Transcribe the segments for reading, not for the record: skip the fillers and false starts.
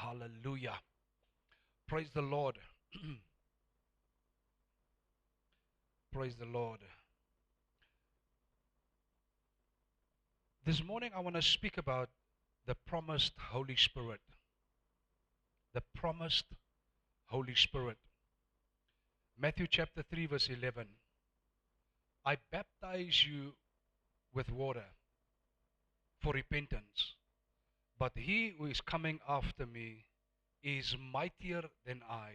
Hallelujah. Praise the Lord. Praise the Lord. This morning I want to speak about the promised Holy Spirit. The promised Holy Spirit. Matthew chapter 3 verse 11. I baptize you with water for repentance, but he who is coming after me is mightier than I,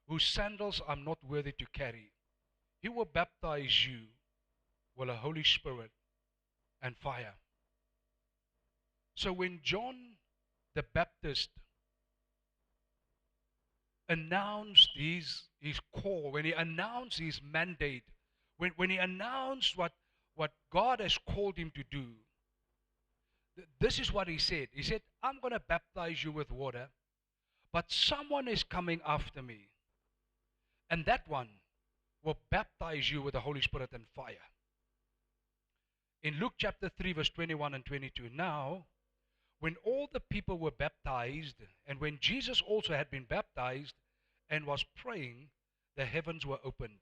whose sandals I'm not worthy to carry. He will baptize you with the Holy Spirit and fire. So when John the Baptist announced his call, when he announced his mandate, when he announced what God has called him to do, this is what he said. He said, I'm going to baptize you with water, but someone is coming after me, and that one will baptize you with the Holy Spirit and fire. In Luke chapter 3 verse 21 and 22, now when all the people were baptized, and when Jesus also had been baptized and was praying, the heavens were opened,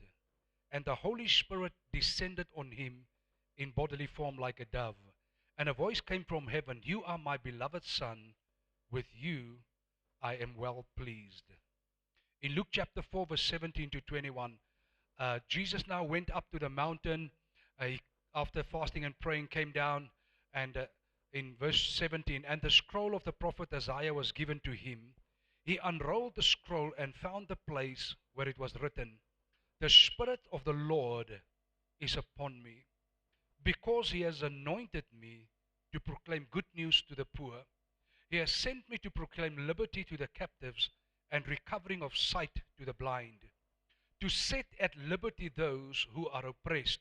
and the Holy Spirit descended on him in bodily form like a dove. And a voice came from heaven, you are my beloved Son, with you I am well pleased. In Luke chapter 4 verse 17 to 21, Jesus now went up to the mountain. After fasting and praying, came down, and in verse 17, and the scroll of the prophet Isaiah was given to him. He unrolled the scroll and found the place where it was written, the Spirit of the Lord is upon me, because he has anointed me to proclaim good news to the poor. He has sent me to proclaim liberty to the captives and recovering of sight to the blind, to set at liberty those who are oppressed,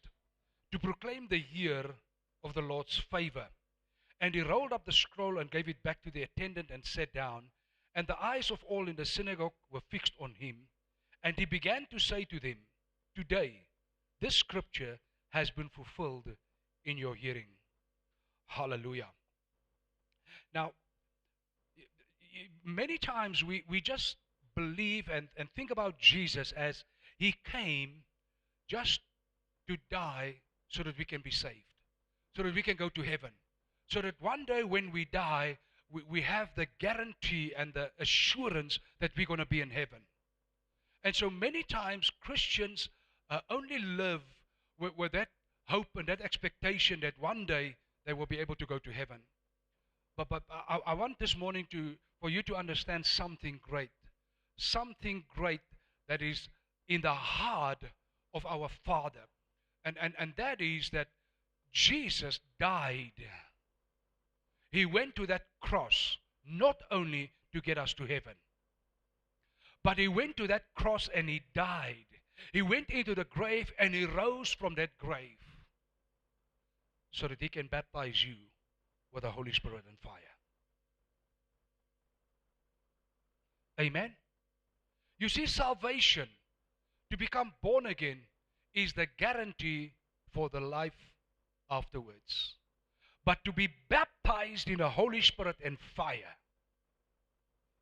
to proclaim the year of the Lord's favor. And he rolled up the scroll and gave it back to the attendant and sat down. And the eyes of all in the synagogue were fixed on him. And he began to say to them, today this scripture has been fulfilled in your hearing. Hallelujah. Now, many times we just believe and think about Jesus as he came just to die so that we can be saved, so that we can go to heaven, so that one day when we die, we have the guarantee and the assurance that we're going to be in heaven. And so many times Christians only live with that hope and that expectation that one day they will be able to go to heaven. But I want this morning for you to understand something great that is in the heart of our Father. And that is that Jesus died. He went to that cross not only to get us to heaven, but he went to that cross and he died. He went into the grave and he rose from that grave so that he can baptize you with the Holy Spirit and fire. Amen. You see, salvation, to become born again, is the guarantee for the life afterwards. But to be baptized in the Holy Spirit and fire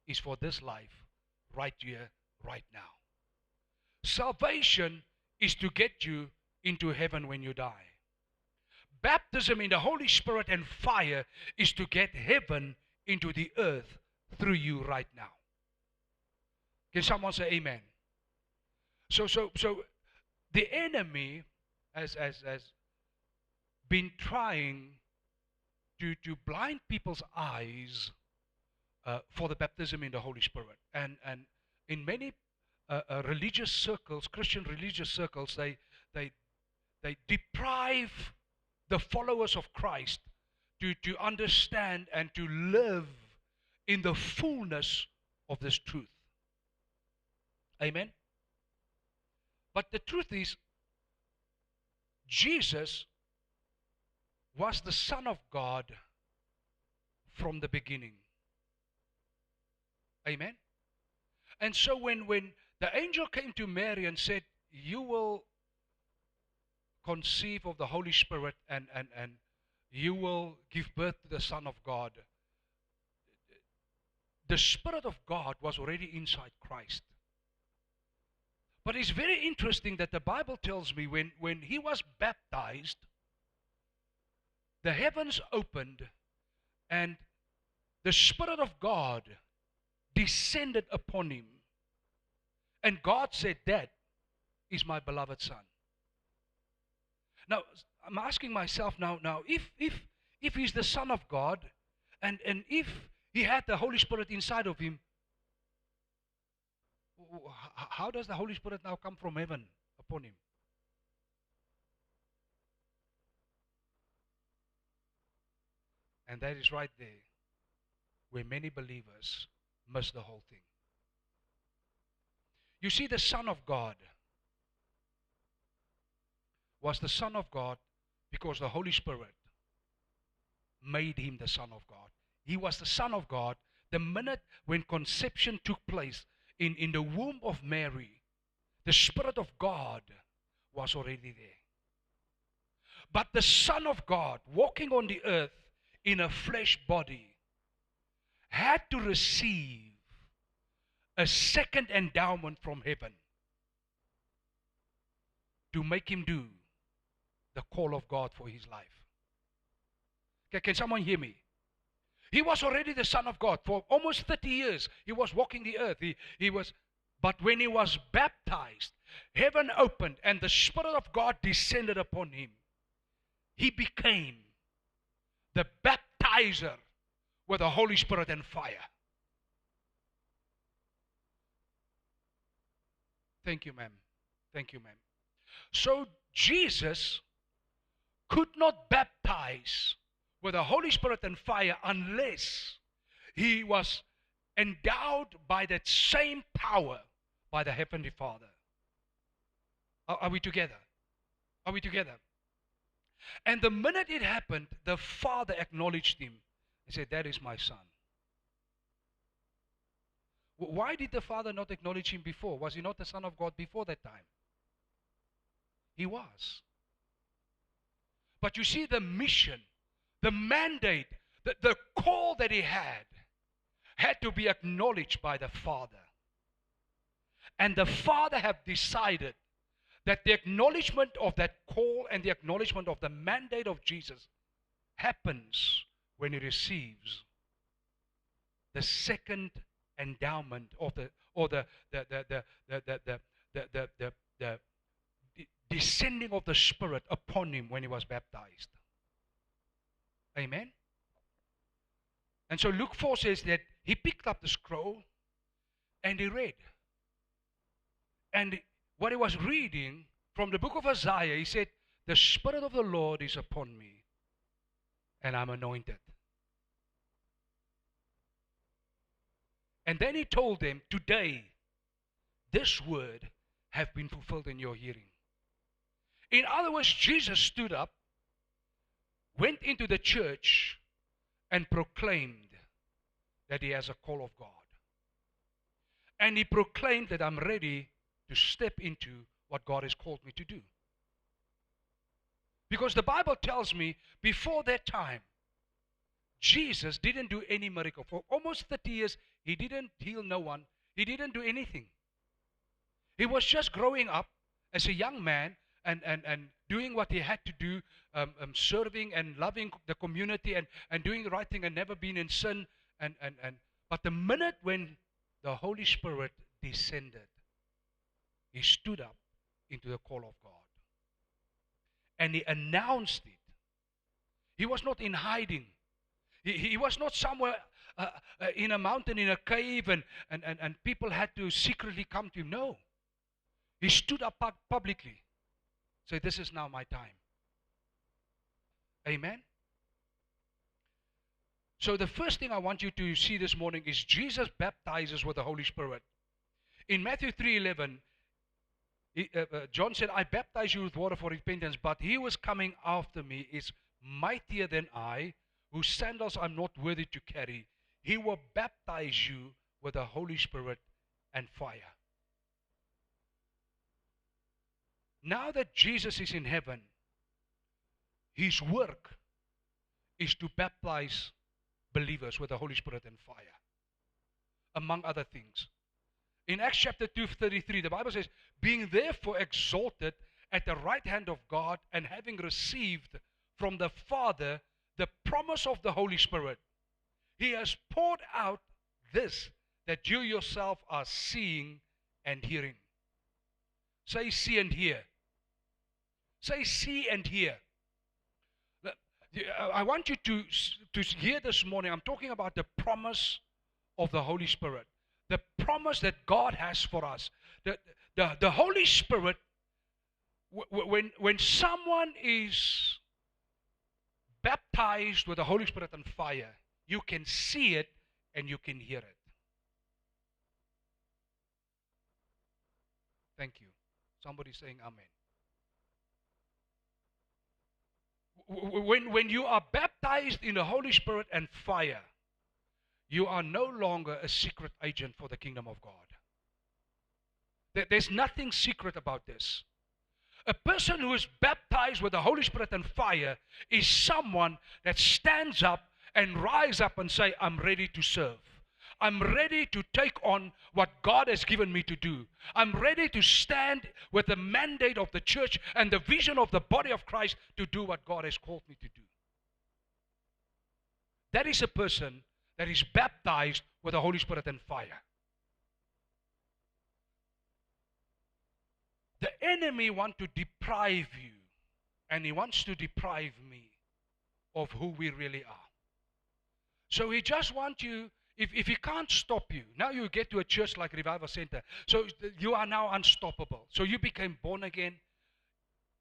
is for this life, right here, right now. Salvation is to get you into heaven when you die. Baptism in the Holy Spirit and fire is to get heaven into the earth through you right now. Can someone say amen? So the enemy has been trying to blind people's eyes for the baptism in the Holy Spirit. And in many religious circles, Christian religious circles, they deprive the followers of Christ to understand and to live in the fullness of this truth. Amen? But the truth is, Jesus was the Son of God from the beginning. Amen? And so when the angel came to Mary and said, you will conceive of the Holy Spirit and you will give birth to the Son of God, the Spirit of God was already inside Christ. But it's very interesting that the Bible tells me when he was baptized, the heavens opened and the Spirit of God descended upon him. And God said, "That is my beloved Son." Now, I'm asking myself now if he's the Son of God, and if he had the Holy Spirit inside of him, how does the Holy Spirit now come from heaven upon him? And that is right there where many believers miss the whole thing. You see, the Son of God was the Son of God because the Holy Spirit made him the Son of God. He was the Son of God the minute when conception took place in the womb of Mary. The Spirit of God was already there. But the Son of God, walking on the earth in a flesh body, had to receive a second endowment from heaven to make him do the call of God for his life. Okay, can someone hear me? He was already the Son of God. For almost 30 years, he was walking the earth. But when he was baptized, heaven opened and the Spirit of God descended upon him. He became the baptizer with the Holy Spirit and fire. Thank you, ma'am. Thank you, ma'am. So Jesus could not baptize with the Holy Spirit and fire unless he was endowed by that same power by the Heavenly Father. Are we together? Are we together? And the minute it happened, the Father acknowledged him and said, "That is my Son." Why did the Father not acknowledge him before? Was he not the Son of God before that time? He was. But you see, the mission, the mandate, the call that he had to be acknowledged by the Father. And the Father have decided that the acknowledgement of that call and the acknowledgement of the mandate of Jesus happens when he receives the second endowment of the descending of the Spirit upon him when he was baptized. Amen. And so Luke 4 says that he picked up the scroll and he read. And what he was reading from the book of Isaiah, he said, "The Spirit of the Lord is upon me, and I'm anointed." And then he told them, "Today, this word have been fulfilled in your hearing." In other words, Jesus stood up, went into the church, and proclaimed that he has a call of God. And he proclaimed that I'm ready to step into what God has called me to do. Because the Bible tells me before that time, Jesus didn't do any miracle. For almost 30 years, he didn't heal no one. He didn't do anything. He was just growing up as a young man and doing what he had to do, serving and loving the community and doing the right thing and never being in sin. But the minute when the Holy Spirit descended, he stood up into the call of God. And he announced it. He was not in hiding. He was not somewhere in a mountain, in a cave, and people had to secretly come to him. No. He stood up publicly. Say, "This is now my time." Amen. So the first thing I want you to see this morning is Jesus baptizes with the Holy Spirit. In Matthew 3:11, John said, "I baptize you with water for repentance, but he who is coming after me is mightier than I, whose sandals I'm not worthy to carry. He will baptize you with the Holy Spirit and fire." Now that Jesus is in heaven, his work is to baptize believers with the Holy Spirit and fire. among other things. In Acts chapter 2:33, the Bible says, being therefore exalted at the right hand of God, and having received from the Father the promise of the Holy Spirit, He has poured out this that you yourself are seeing and hearing. Say see and hear. Say see and hear. I want you to hear this morning. I'm talking about the promise of the Holy Spirit. The promise that God has for us. The Holy Spirit, when someone is baptized with the Holy Spirit and fire, you can see it and you can hear it. Thank you. Somebody saying amen. When you are baptized in the Holy Spirit and fire, you are no longer a secret agent for the kingdom of God. There's nothing secret about this. A person who is baptized with the Holy Spirit and fire is someone that stands up and rise up and say, I'm ready to serve. I'm ready to take on what God has given me to do. I'm ready to stand with the mandate of the church and the vision of the body of Christ to do what God has called me to do. That is a person that is baptized with the Holy Spirit and fire. The enemy wants to deprive you, and he wants to deprive me of who we really are. So he just wants you, if he can't stop you, now you get to a church like Revival Center, so you are now unstoppable. So you became born again,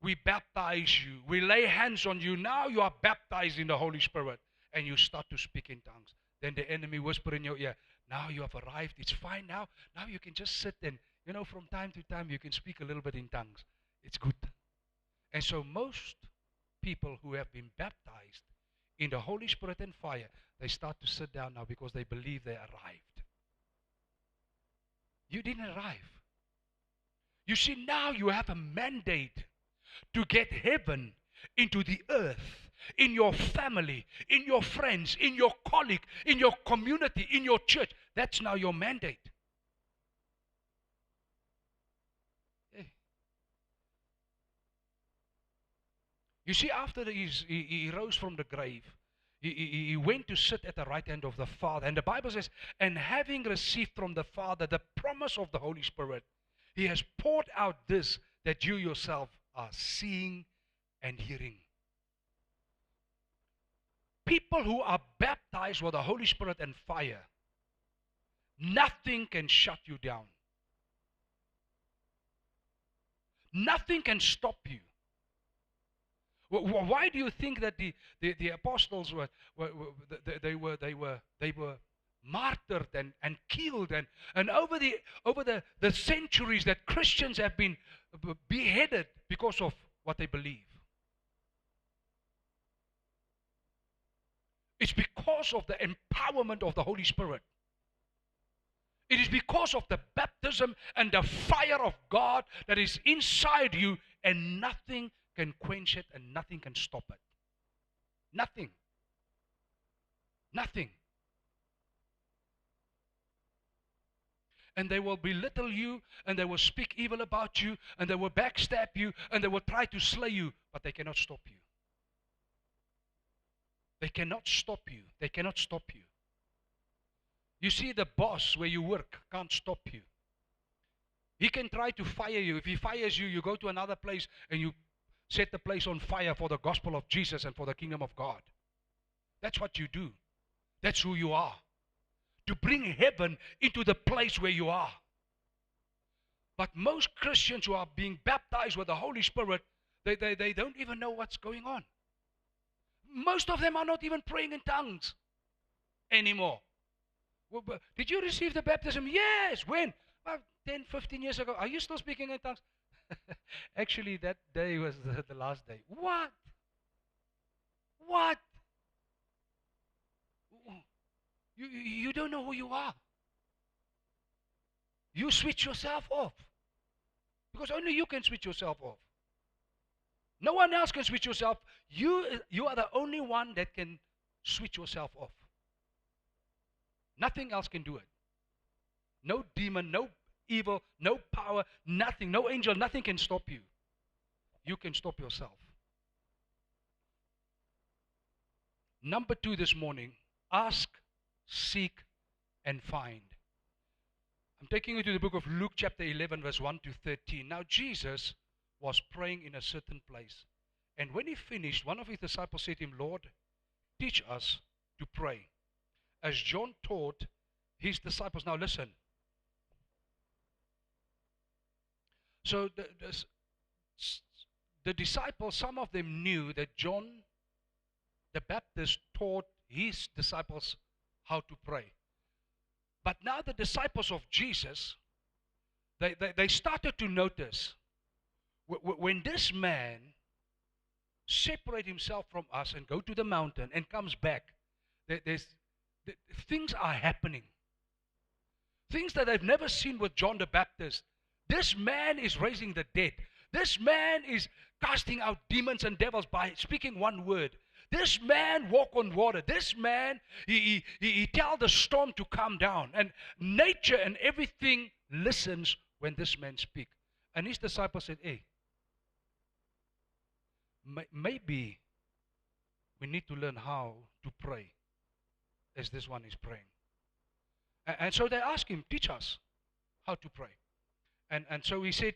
we baptize you, we lay hands on you, now you are baptized in the Holy Spirit, and you start to speak in tongues. Then the enemy whisper in your ear, now you have arrived, it's fine now you can just sit and, from time to time you can speak a little bit in tongues. It's good. And so most people who have been baptized in the Holy Spirit and fire, they start to sit down now because they believe they arrived. You didn't arrive. You see, now you have a mandate to get heaven into the earth, in your family, in your friends, in your colleague, in your community, in your church. That's now your mandate. You see, after he rose from the grave, he went to sit at the right hand of the Father. And the Bible says, and having received from the Father the promise of the Holy Spirit, He has poured out this that you yourself are seeing and hearing. People who are baptized with the Holy Spirit and fire, nothing can shut you down. Nothing can stop you. Why do you think that the apostles were martyred and killed and over the centuries that Christians have been beheaded because of what they believe? It's because of the empowerment of the Holy Spirit. It is because of the baptism and the fire of God that is inside you, and nothing can quench it and nothing can stop it. Nothing. Nothing. And they will belittle you, and they will speak evil about you, and they will backstab you, and they will try to slay you, but they cannot stop you. They cannot stop you. They cannot stop you. You see, the boss where you work can't stop you. He can try to fire you. If he fires you, you go to another place and you set the place on fire for the gospel of Jesus and for the kingdom of God. That's what you do. That's who you are. To bring heaven into the place where you are. But most Christians who are being baptized with the Holy Spirit, they don't even know what's going on. Most of them are not even praying in tongues anymore. Did you receive the baptism? Yes. When? About 10, 15 years ago. Are you still speaking in tongues? Actually, that day was the last day. What? What? You don't know who you are. You switch yourself off. Because only you can switch yourself off. No one else can switch yourself. You are the only one that can switch yourself off. Nothing else can do it. No demon, no evil, no power, nothing, no angel, nothing can stop you. You can stop yourself. Number 2 this morning, ask, seek, and find. I'm taking you to the book of Luke chapter 11 verse 1 to 13. Now Jesus was praying in a certain place. And when he finished, one of his disciples said to him, Lord, teach us to pray, as John taught his disciples. Now listen. So the disciples, some of them knew that John the Baptist taught his disciples how to pray. But now the disciples of Jesus, they started to notice when this man separates himself from us and go to the mountain and comes back, things are happening. Things that they've never seen with John the Baptist. This man is raising the dead. This man is casting out demons and devils by speaking one word. This man walk on water. This man, he tell the storm to calm down. And nature and everything listens when this man speak. And his disciples said, hey, maybe we need to learn how to pray as this one is praying. And so they asked him, teach us how to pray. And so he said,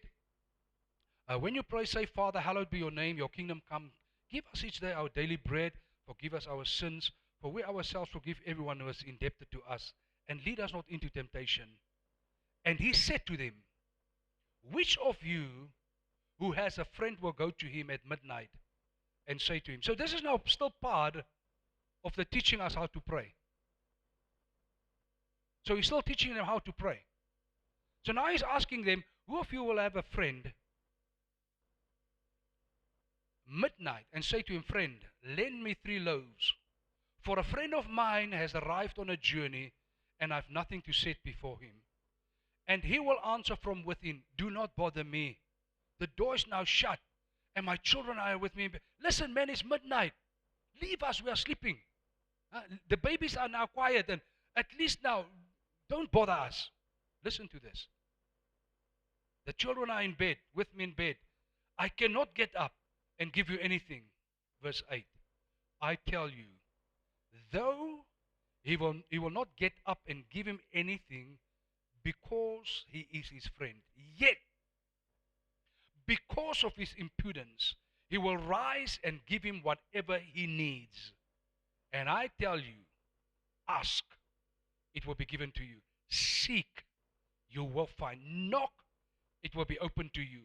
when you pray, say, Father, hallowed be your name, your kingdom come. Give us each day our daily bread. Forgive us our sins, for we ourselves forgive everyone who is indebted to us. And lead us not into temptation. And he said to them, which of you who has a friend will go to him at midnight and say to him. So this is now still part of the teaching us how to pray. So he's still teaching them how to pray. So now he's asking them, who of you will have a friend midnight and say to him, friend, lend me 3 loaves, for a friend of mine has arrived on a journey and I've nothing to set before him. And he will answer from within, do not bother me. The door is now shut and my children are with me. Listen, man, it's midnight. Leave us, we are sleeping. The babies are now quiet, and at least now, don't bother us. Listen to this. The children are in bed, with me in bed. I cannot get up and give you anything. Verse 8. I tell you, though he will not get up and give him anything because he is his friend, yet because of his impudence, he will rise and give him whatever he needs. And I tell you, ask, it will be given to you. Seek, you will find. Knock, it will be open to you.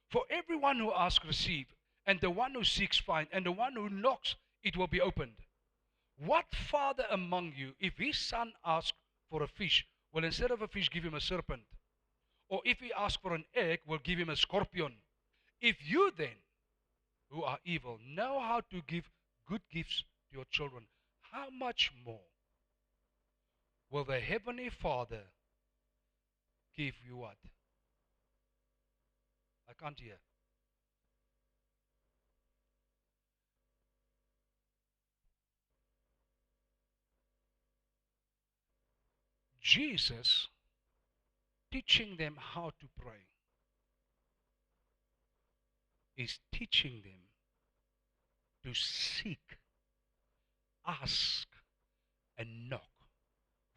For everyone who asks, receive, and the one who seeks, find, and the one who knocks, it will be opened. What father among you, if his son asks for a fish, will instead of a fish give him a serpent? Or if he asks for an egg, will give him a scorpion? If you then, who are evil, know how to give good gifts to your children, how much more will the Heavenly Father give you what? I can't hear. Jesus teaching them how to pray is teaching them to seek, ask, and knock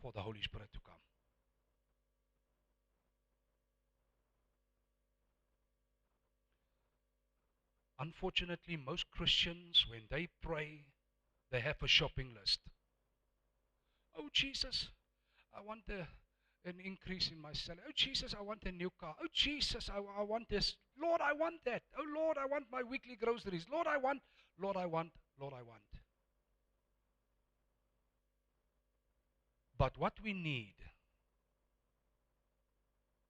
for the Holy Spirit to come. Unfortunately, most Christians, when they pray, they have a shopping list. Oh, Jesus, I want an increase in my salary. Oh, Jesus, I want a new car. Oh, Jesus, I want this. Lord, I want that. Oh, Lord, I want my weekly groceries. Lord, I want, Lord, I want, Lord, I want. But what we need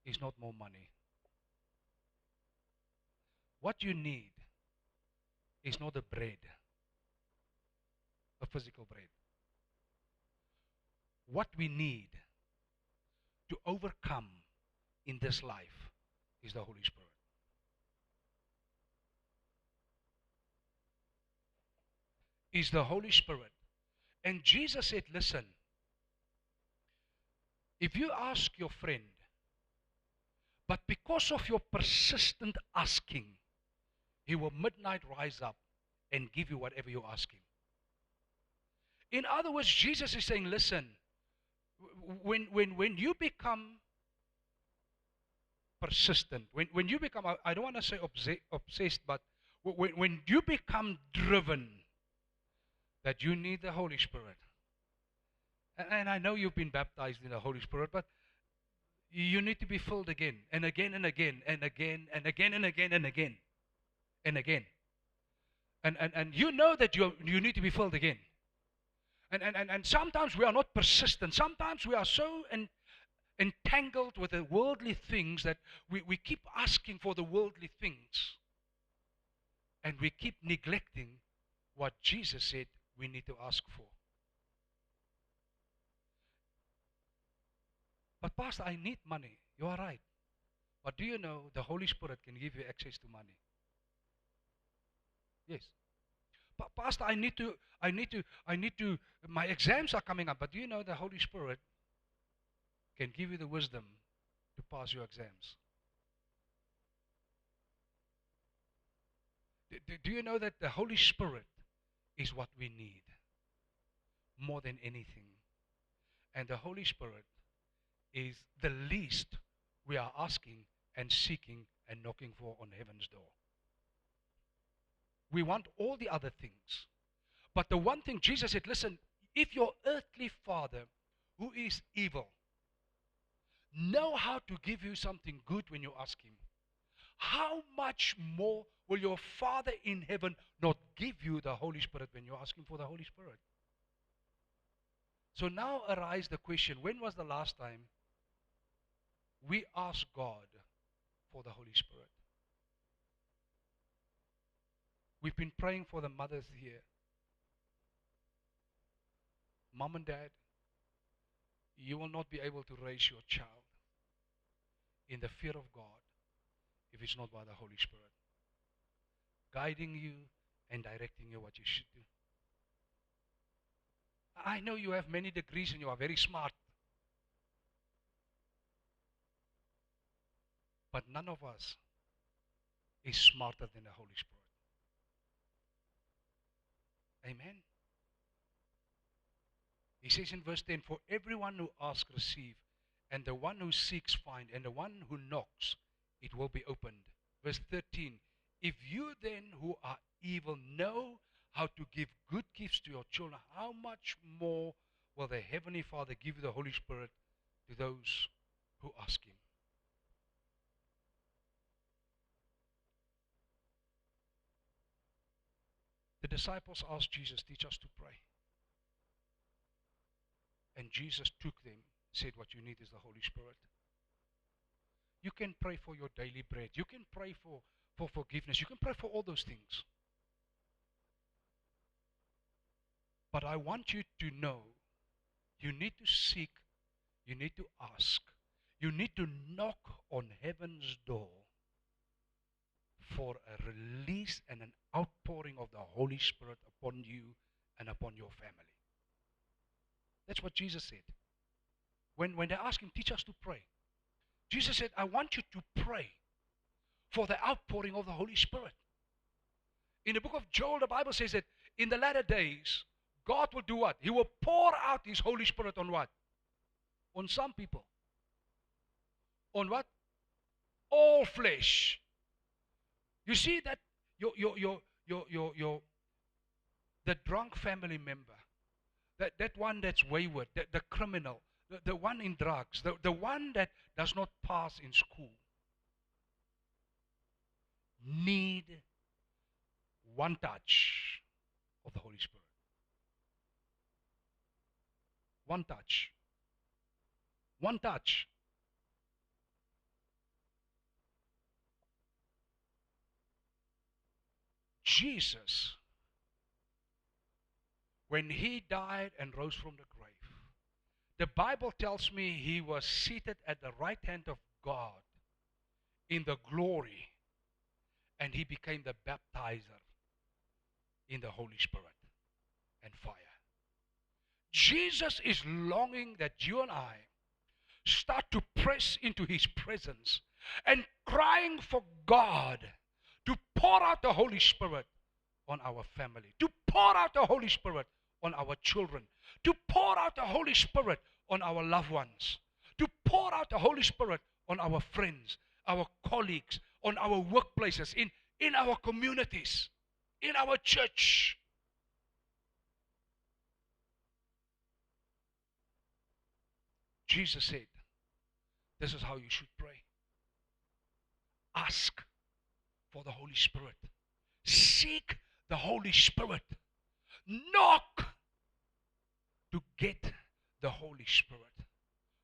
is not more money. What you need is not a bread, a physical bread. What we need to overcome in this life is the Holy Spirit. Is the Holy Spirit. And Jesus said, listen, If you ask your friend, but because of your persistent asking, he will midnight rise up and give you whatever you ask him. In other words, Jesus is saying, listen, when you become persistent, when you become, I don't want to say obsessed, but when you become driven that you need the Holy Spirit, and I know you've been baptized in the Holy Spirit, but you need to be filled again and again and again and again and again and again and again and again. And you know that you need to be filled again. And sometimes we are not persistent. Sometimes we are so entangled with the worldly things that we keep asking for the worldly things. And we keep neglecting what Jesus said we need to ask for. But Pastor, I need money. You are right. But do you know the Holy Spirit can give you access to money? Yes. Pastor, I need to, my exams are coming up. But do you know the Holy Spirit can give you the wisdom to pass your exams? Do you know that the Holy Spirit is what we need more than anything? And the Holy Spirit is the least we are asking and seeking and knocking for on heaven's door. We want all the other things. But the one thing Jesus said, listen, if your earthly father, who is evil, know how to give you something good when you ask him, how much more will your Father in heaven not give you the Holy Spirit when you ask him for the Holy Spirit? So now arises the question, when was the last time we asked God for the Holy Spirit? We've been praying for the mothers here. Mom and Dad, you will not be able to raise your child in the fear of God if it's not by the Holy Spirit guiding you and directing you what you should do. I know you have many degrees and you are very smart, but none of us is smarter than the Holy Spirit. Amen. He says in verse 10, for everyone who asks, receive, and the one who seeks, find, and the one who knocks, it will be opened. Verse 13, if you then who are evil know how to give good gifts to your children, how much more will the Heavenly Father give you the Holy Spirit to those who ask him? The disciples asked Jesus, teach us to pray. And Jesus took them, said what you need is the Holy Spirit. You can pray for your daily bread. You can pray for forgiveness. You can pray for all those things. But I want you to know, you need to seek, you need to ask, you need to knock on heaven's door for a release and an outpouring of the Holy Spirit upon you and upon your family. That's what Jesus said. When they asked him, teach us to pray, Jesus said, I want you to pray for the outpouring of the Holy Spirit. In the book of Joel, the Bible says that in the latter days, God will do what? He will pour out his Holy Spirit on what? On some people. On what? All flesh. You see that the drunk family member, that one that's wayward, the criminal, the one in drugs, the one that does not pass in school, need one touch of the Holy Spirit. One touch. One touch. Jesus, when he died and rose from the grave, the Bible tells me he was seated at the right hand of God in the glory, and he became the baptizer in the Holy Spirit and fire. Jesus is longing that you and I start to press into His presence and crying for God to pour out the Holy Spirit on our family, to pour out the Holy Spirit on our children, to pour out the Holy Spirit on our loved ones, to pour out the Holy Spirit on our friends, our colleagues, on our workplaces, in our communities, in our church. Jesus said, this is how you should pray. Ask for the Holy Spirit. Seek the Holy Spirit. Knock to get the Holy Spirit.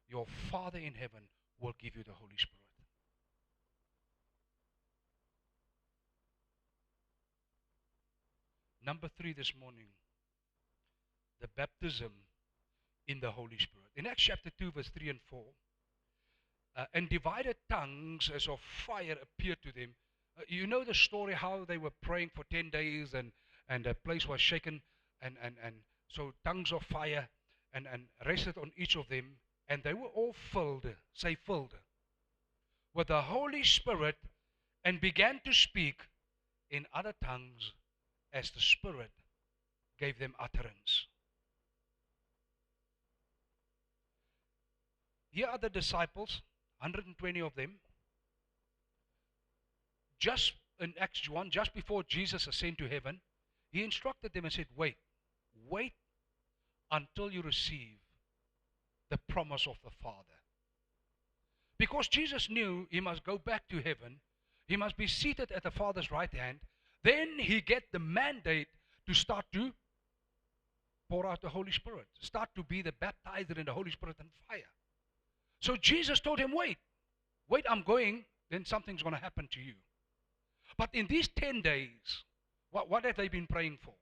Your Father in heaven will give you the Holy Spirit. Number 3 this morning, the baptism in the Holy Spirit. In Acts chapter 2, verse 3 and 4, and divided tongues as of fire appeared to them. You know the story how they were praying for 10 days and the place was shaken and so tongues of fire and rested on each of them, and they were all filled, say filled, with the Holy Spirit, and began to speak in other tongues as the Spirit gave them utterance. Here are the disciples, 120 of them. Just in Acts 1, just before Jesus ascended to heaven, He instructed them and said, wait until you receive the promise of the Father. Because Jesus knew He must go back to heaven, He must be seated at the Father's right hand, then He get the mandate to start to pour out the Holy Spirit, start to be the baptizer in the Holy Spirit and fire. So Jesus told him, wait, I'm going, then something's going to happen to you. But in these 10 days, what have they been praying for?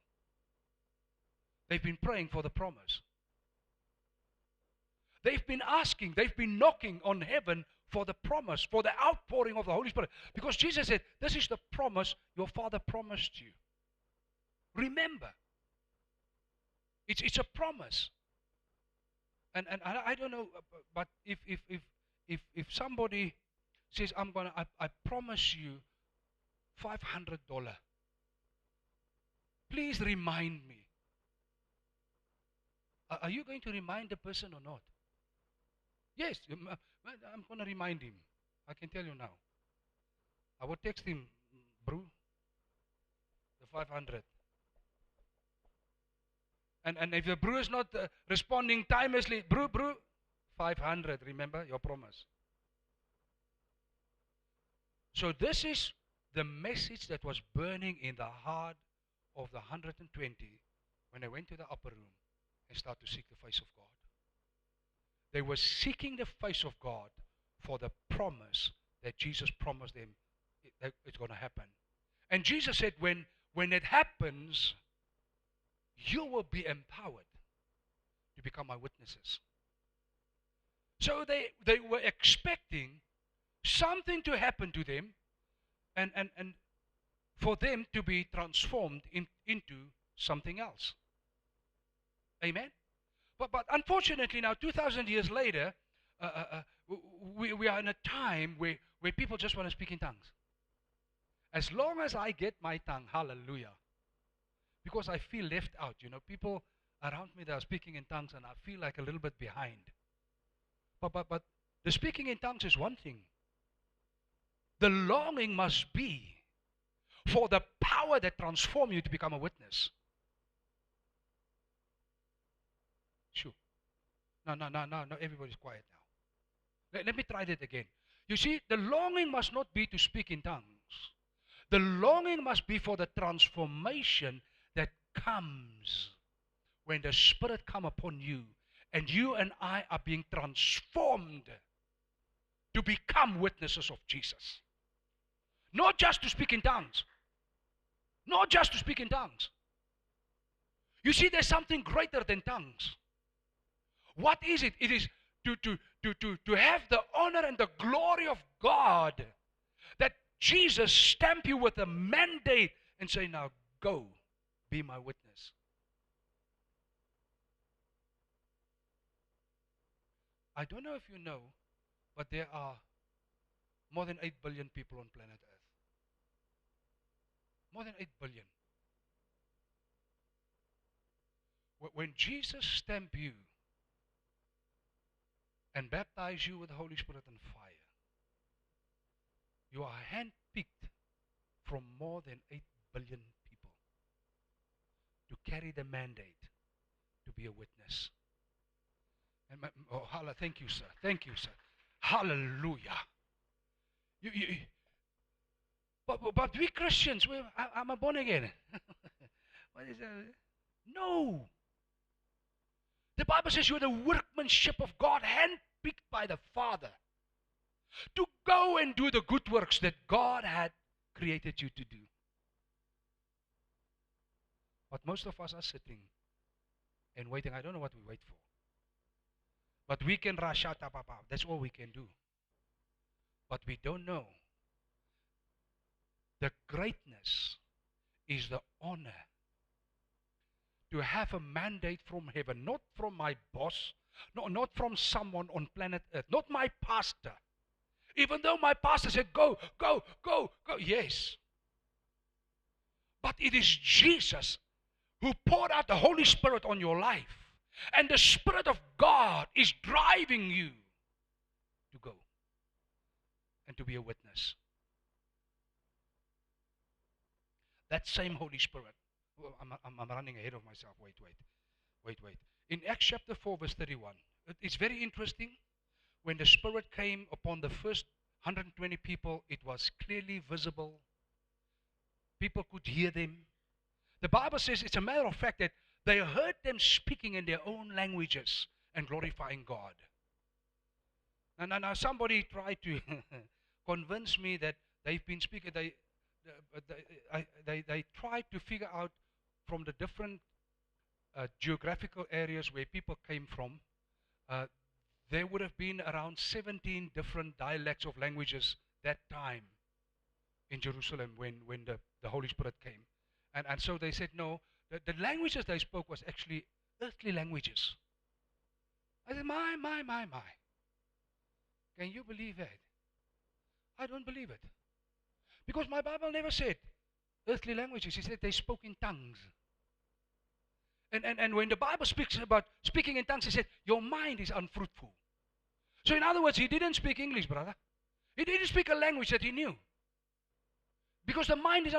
They've been praying for the promise. They've been asking, they've been knocking on heaven for the promise, for the outpouring of the Holy Spirit. Because Jesus said, this is the promise your Father promised you. Remember, it's a promise. And I don't know, but if somebody says, I promise you $500, please remind me. Are you going to remind the person or not? Yes, I'm going to remind him. I can tell you now. I will text him, bro, the 500. And if the brew is not responding timelessly, brew, 500, remember your promise. So this is the message that was burning in the heart of the 120 when they went to the upper room and started to seek the face of God. They were seeking the face of God for the promise that Jesus promised them that it's going to happen. And Jesus said, when it happens, you will be empowered to become my witnesses. So they were expecting something to happen to them and for them to be transformed into something else. Amen? But unfortunately now, 2,000 years later, we are in a time where people just want to speak in tongues. As long as I get my tongue, hallelujah. Because I feel left out, people around me that are speaking in tongues and I feel like a little bit behind. But the speaking in tongues is one thing. The longing must be for the power that transforms you to become a witness. Sure. No, everybody's quiet now. Let me try that again. You see, the longing must not be to speak in tongues. The longing must be for the transformation that comes when the Spirit comes upon you and you and I are being transformed to become witnesses of Jesus. Not just to speak in tongues. Not just to speak in tongues. You see, there's something greater than tongues. What is it? It is to have the honor and the glory of God, that Jesus stamp you with a mandate and say, now go, be my witness. I don't know if you know, but there are more than 8 billion people on planet Earth. More than 8 billion. When Jesus stamped you and baptized you with the Holy Spirit and fire, you are handpicked from more than 8 billion people to carry the mandate to be a witness. And thank you, sir. Thank you, sir. Hallelujah. But we Christians, I'm a born again. What is that? No. The Bible says you're the workmanship of God, handpicked by the Father to go and do the good works that God had created you to do. But most of us are sitting and waiting. I don't know what we wait for. But we can rush out. That's all we can do. But we don't know. The greatness is the honor to have a mandate from heaven, not from my boss, not from someone on planet Earth, not my pastor. Even though my pastor said, go, go, go, go. Yes. But it is Jesus who poured out the Holy Spirit on your life. And the Spirit of God is driving you to go and to be a witness. That same Holy Spirit. Well, I'm running ahead of myself. Wait. In Acts chapter 4, verse 31, it's very interesting. When the Spirit came upon the first 120 people, it was clearly visible. People could hear them. The Bible says, it's a matter of fact that they heard them speaking in their own languages and glorifying God. Now somebody tried to convince me that they've been speaking. They tried to figure out from the different geographical areas where people came from. There would have been around 17 different dialects of languages that time in Jerusalem when the Holy Spirit came. And so they said, no, the languages they spoke was actually earthly languages. I said, my. Can you believe that? I don't believe it. Because my Bible never said earthly languages. It said they spoke in tongues. And when the Bible speaks about speaking in tongues, it said, your mind is unfruitful. So in other words, he didn't speak English, brother. He didn't speak a language that he knew. Because the mind is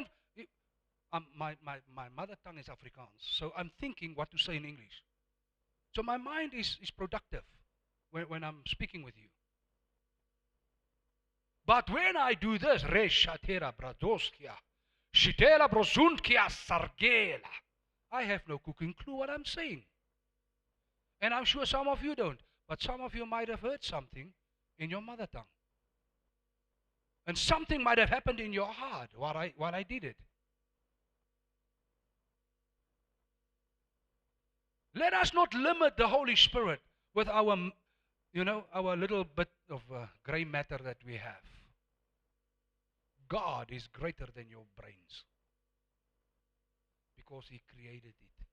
my mother tongue is Afrikaans. So I'm thinking what to say in English. So my mind is productive when I'm speaking with you. But when I do this, Reshatera Bradoskia, Shitela Brozunkia Sargela, I have no cooking clue what I'm saying. And I'm sure some of you don't. But some of you might have heard something in your mother tongue. And something might have happened in your heart while I did it. Let us not limit the Holy Spirit with our little bit of gray matter that we have. God is greater than your brains because He created it.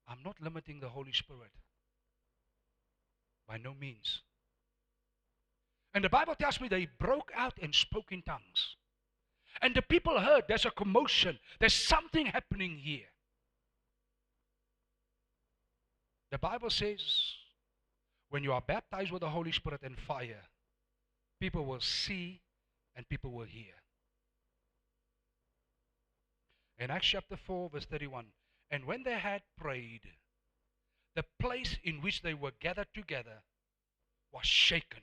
I'm not limiting the Holy Spirit. By no means. And the Bible tells me they broke out and spoke in tongues. And the people heard there's a commotion. There's something happening here. The Bible says when you are baptized with the Holy Spirit and fire, people will see and people will hear. In Acts chapter 4, verse 31, and when they had prayed, the place in which they were gathered together was shaken.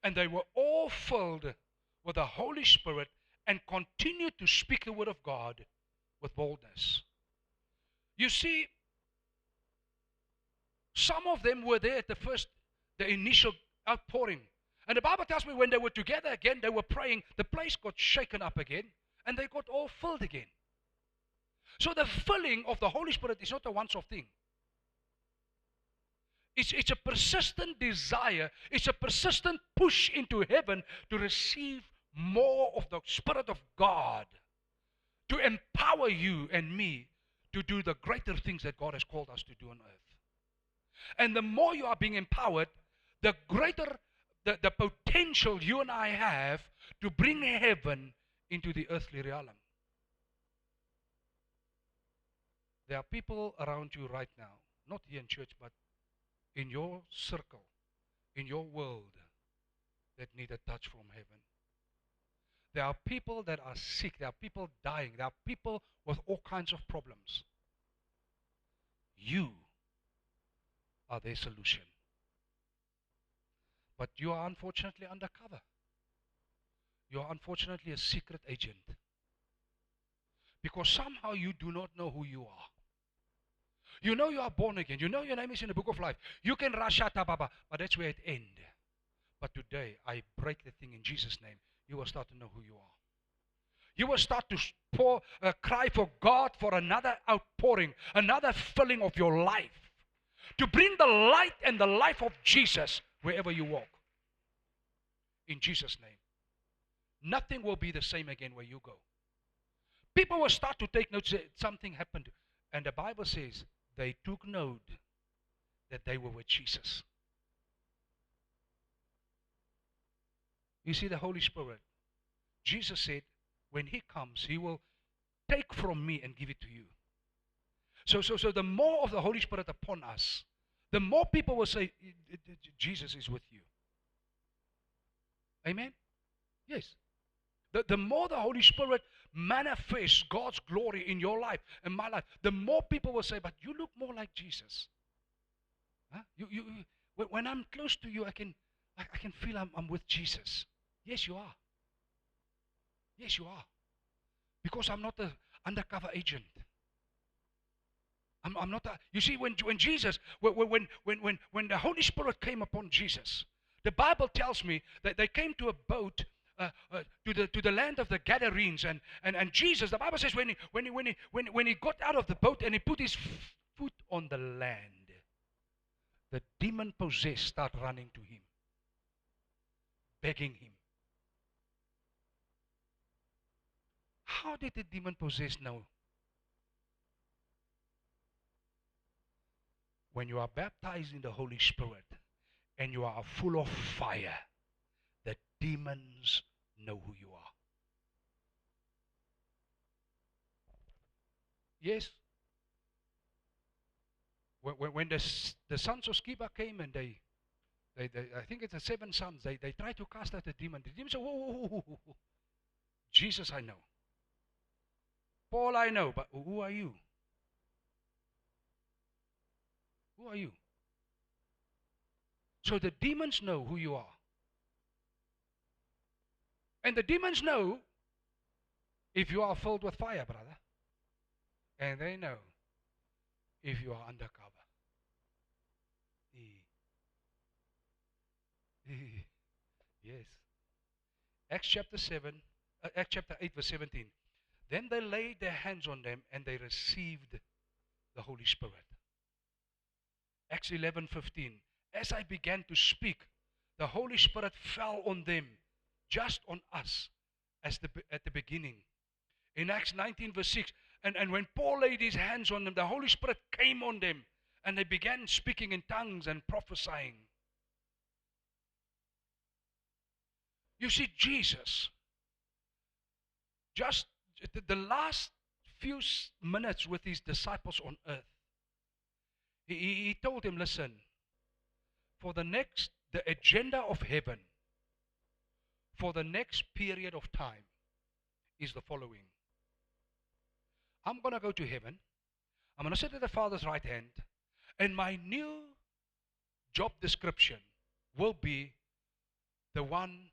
And they were all filled with the Holy Spirit and continued to speak the word of God with boldness. You see, some of them were there at the initial outpouring. And the Bible tells me when they were together again, they were praying, the place got shaken up again, and they got all filled again. So the filling of the Holy Spirit is not a once-off thing. It's a persistent desire. It's a persistent push into heaven to receive more of the Spirit of God, to empower you and me to do the greater things that God has called us to do on earth. And the more you are being empowered, the greater the potential you and I have to bring heaven into the earthly realm. There are people around you right now, not here in church, but in your circle, in your world, that need a touch from heaven. There are people that are sick. There are people dying. There are people with all kinds of problems. You are their solution. But you are unfortunately undercover. You are unfortunately a secret agent. Because somehow you do not know who you are. You know you are born again. You know your name is in the book of life. You can Rashata Baba, but that's where it ends. But today, I break the thing in Jesus' name. You will start to know who you are. You will start to cry for God for another outpouring, another filling of your life. To bring the light and the life of Jesus wherever you walk. In Jesus' name. Nothing will be the same again where you go. People will start to take note that something happened. And the Bible says they took note that they were with Jesus. You see the Holy Spirit. Jesus said, when He comes, He will take from me and give it to you. So the more of the Holy Spirit upon us, the more people will say, Jesus is with you. Amen? Yes. The more the Holy Spirit manifests God's glory in your life and my life, the more people will say, but you look more like Jesus. Huh? When I'm close to you, I can feel I'm with Jesus. Yes, you are. Yes, you are. Because I'm not an undercover agent. I'm not. You see, when Jesus, when the Holy Spirit came upon Jesus, the Bible tells me that they came to a boat to the land of the Gadarenes, and Jesus, the Bible says, when he got out of the boat and he put his foot on the land, the demon possessed start running to him, begging him. How did the demon possessed know? When you are baptized in the Holy Spirit and you are full of fire, the demons know who you are. Yes. When the sons of Sceva came and they I think it's the 7 sons, they tried to cast out the demon. The demon said, whoa. Jesus I know. Paul I know, but who are you? Who are you? So the demons know who you are. And the demons know if you are filled with fire, brother. And they know if you are undercover. Yes. Acts chapter 8 verse 17. Then they laid their hands on them and they received the Holy Spirit. Acts 11:15. As I began to speak, the Holy Spirit fell on them, just on us, at the beginning. In Acts 19 verse 6, and when Paul laid his hands on them, the Holy Spirit came on them, and they began speaking in tongues and prophesying. You see, Jesus, just the last few minutes with his disciples on earth, he told them, listen, for the agenda of heaven, for the next period of time is the following. I'm going to go to heaven. I'm going to sit at the Father's right hand, and my new job description will be the one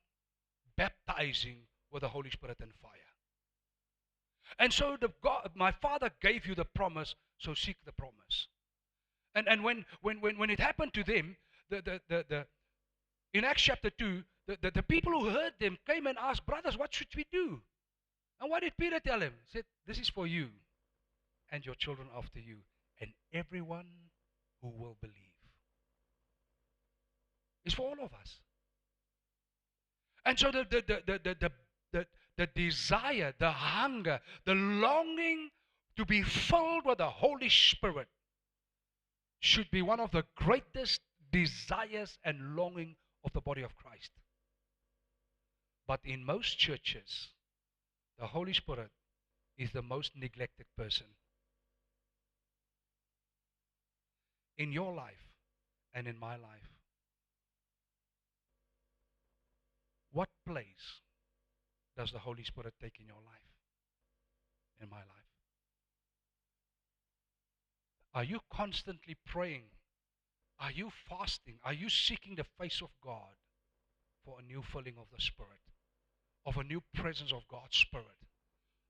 baptizing with the Holy Spirit and fire. And so my Father gave you the promise, so seek the promise. And when it happened to them, in Acts chapter 2, the people who heard them came and asked, brothers, what should we do? And what did Peter tell him? He said, this is for you and your children after you, and everyone who will believe. It's for all of us. And so the desire, the hunger, the longing to be filled with the Holy Spirit should be one of the greatest desires and longing of the body of Christ. But in most churches, the Holy Spirit is the most neglected person. In your life and in my life, what place does the Holy Spirit take in your life, in my life? Are you constantly praying? Are you fasting? Are you seeking the face of God for a new filling of the Spirit, of a new presence of God's Spirit,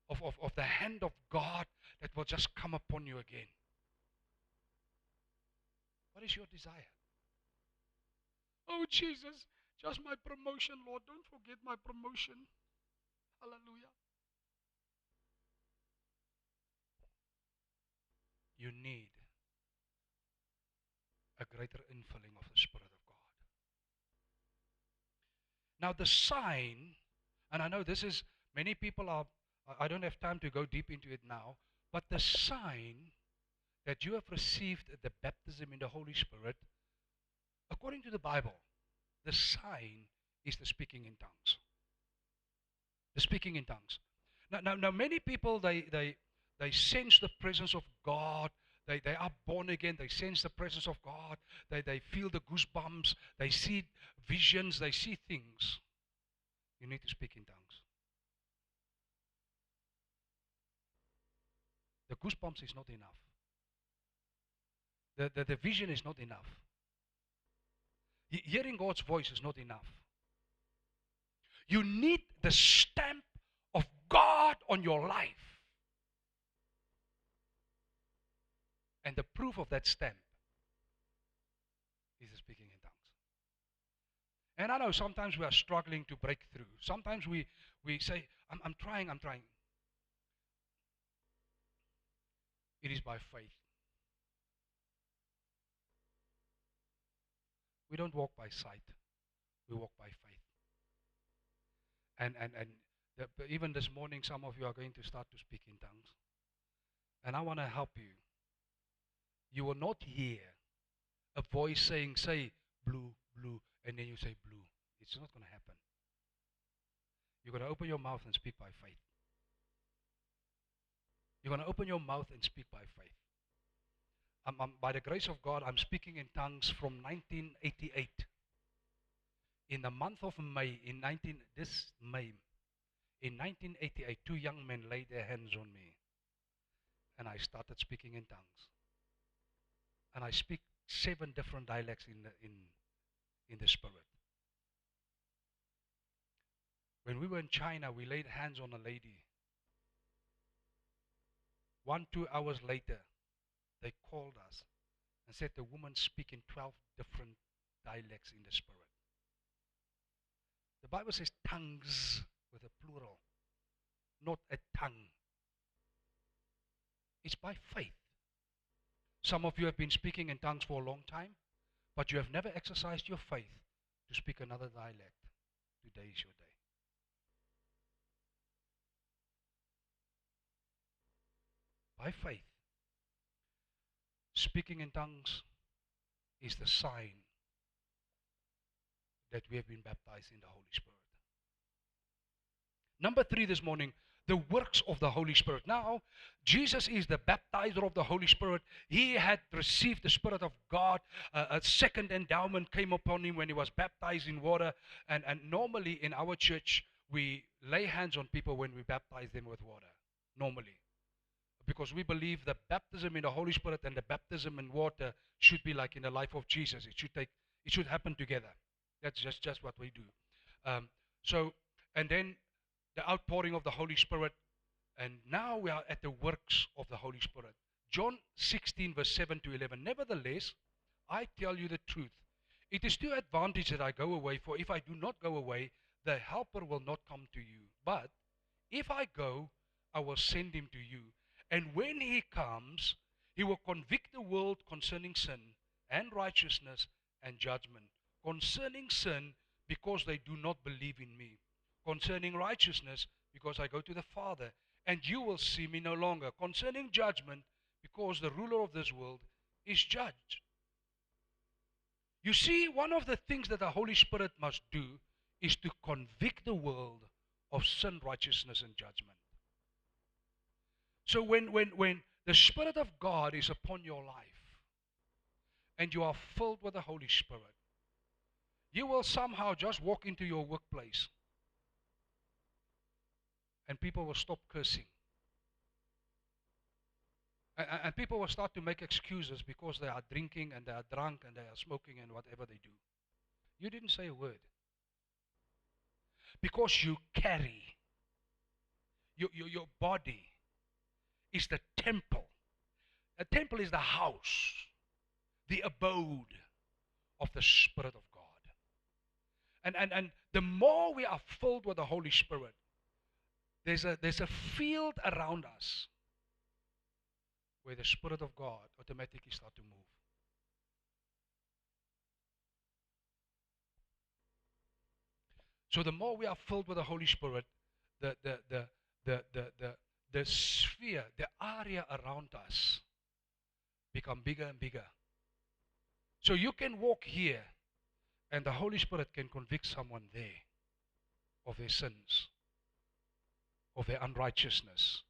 of the hand of God that will just come upon you again? What is your desire? Oh, Jesus, just my promotion, Lord. Don't forget my promotion. Hallelujah. You need a greater infilling of the Spirit of God. Now the sign, and I know this is, many people are, I don't have time to go deep into it now, but the sign that you have received the baptism in the Holy Spirit, according to the Bible, the sign is the speaking in tongues. The speaking in tongues. Now many people, they sense the presence of God. They are born again. They sense the presence of God. They feel the goosebumps. They see visions. They see things. You need to speak in tongues. The goosebumps is not enough. The vision is not enough. Hearing God's voice is not enough. You need the stamp of God on your life. And the proof of that stamp is the speaking in tongues. And I know sometimes we are struggling to break through. Sometimes we say, I'm trying. It is by faith. We don't walk by sight. We walk by faith. And even this morning, some of you are going to start to speak in tongues. And I want to help you. You will not hear a voice saying, say, blue, blue, and then you say blue. It's not going to happen. You're going to open your mouth and speak by faith. You're going to open your mouth and speak by faith. By the grace of God, I'm speaking in tongues from 1988. In the month of May, in 1988, two young men laid their hands on me. And I started speaking in tongues. And I speak 7 different dialects in the Spirit. When we were in China, we laid hands on a lady. 1-2 hours later, they called us and said the woman speak in 12 different dialects in the Spirit. The Bible says tongues with a plural, not a tongue. It's by faith. Some of you have been speaking in tongues for a long time, but you have never exercised your faith to speak another dialect. Today is your day. By faith, speaking in tongues is the sign that we have been baptized in the Holy Spirit. Number 3 this morning, the works of the Holy Spirit. Now, Jesus is the baptizer of the Holy Spirit. He had received the Spirit of God. A second endowment came upon him when he was baptized in water. And normally in our church, we lay hands on people when we baptize them with water. Normally. Because we believe the baptism in the Holy Spirit and the baptism in water should be like in the life of Jesus. It should happen together. That's just what we do. And then the outpouring of the Holy Spirit, and now we are at the works of the Holy Spirit. John 16 verse 7 to 11. Nevertheless, I tell you the truth. It is to advantage that I go away, for if I do not go away, the Helper will not come to you. But if I go, I will send him to you. And when he comes, he will convict the world concerning sin and righteousness and judgment. Concerning sin, because they do not believe in me. Concerning righteousness, because I go to the Father, and you will see me no longer. Concerning judgment, because the ruler of this world is judged. You see, one of the things that the Holy Spirit must do is to convict the world of sin, righteousness, and judgment. So when the Spirit of God is upon your life and you are filled with the Holy Spirit, you will somehow just walk into your workplace and people will stop cursing. And people will start to make excuses because they are drinking and they are drunk and they are smoking and whatever they do. You didn't say a word. Because you carry, your body is the temple. A temple is the house, the abode of the Spirit of God. And the more we are filled with the Holy Spirit, there's a field around us where the Spirit of God automatically starts to move. So the more we are filled with the Holy Spirit, the sphere, the area around us become bigger and bigger. So you can walk here and the Holy Spirit can convict someone there of their sins, of their unrighteousness,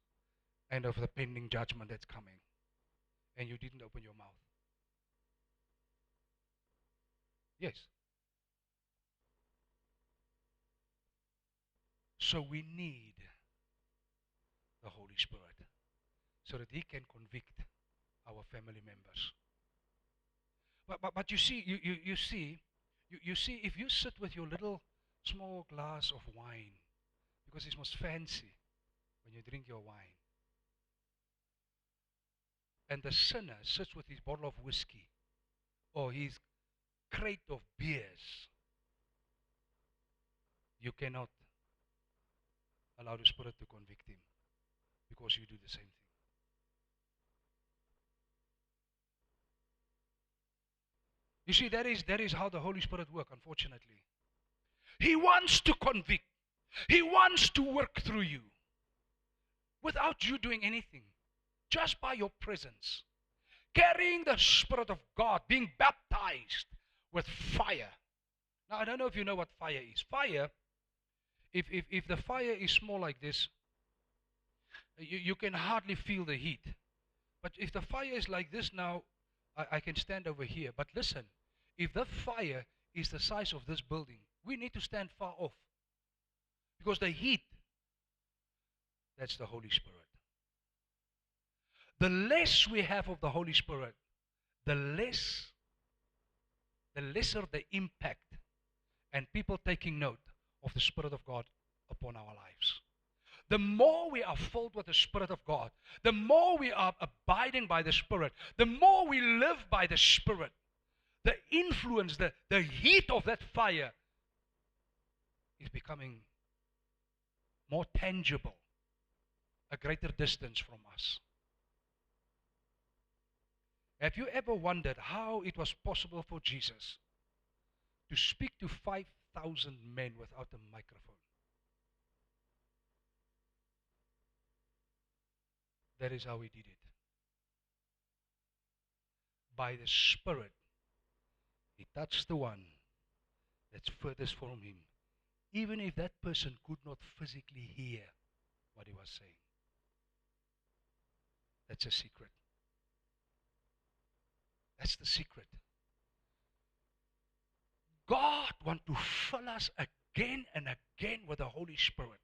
and of the pending judgment that's coming. And you didn't open your mouth. Yes. So we need the Holy Spirit so that He can convict our family members. But you see, you see, if you sit with your little small glass of wine, because it's most fancy when you drink your wine, and the sinner sits with his bottle of whiskey or his crate of beers, you cannot allow the Spirit to convict him because you do the same thing. You see, that is how the Holy Spirit works, unfortunately. He wants to convict. He wants to work through you without you doing anything, just by your presence, carrying the Spirit of God, being baptized with fire. Now, I don't know if you know what fire is. Fire, if the fire is small like this, you can hardly feel the heat. But if the fire is like this now, I can stand over here. But listen, if the fire is the size of this building, we need to stand far off. Because the heat, that's the Holy Spirit. The less we have of the Holy Spirit, the lesser the impact and people taking note of the Spirit of God upon our lives. The more we are filled with the Spirit of God, the more we are abiding by the Spirit, the more we live by the Spirit, the influence, the heat of that fire is becoming more tangible, a greater distance from us. Have you ever wondered how it was possible for Jesus to speak to 5,000 men without a microphone? That is how He did it. By the Spirit, He touched the one that's furthest from Him, even if that person could not physically hear what He was saying. That's a secret. That's the secret. God wants to fill us again and again with the Holy Spirit.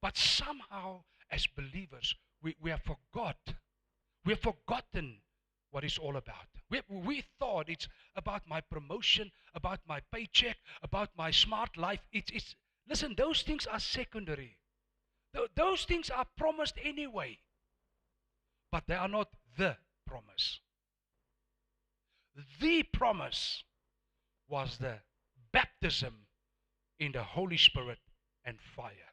But somehow, as believers, we have forgotten what it's all about. We thought it's about my promotion, about my paycheck, about my smart life. Listen, those things are secondary. Those things are promised anyway. But they are not the promise. The promise was the baptism in the Holy Spirit and fire.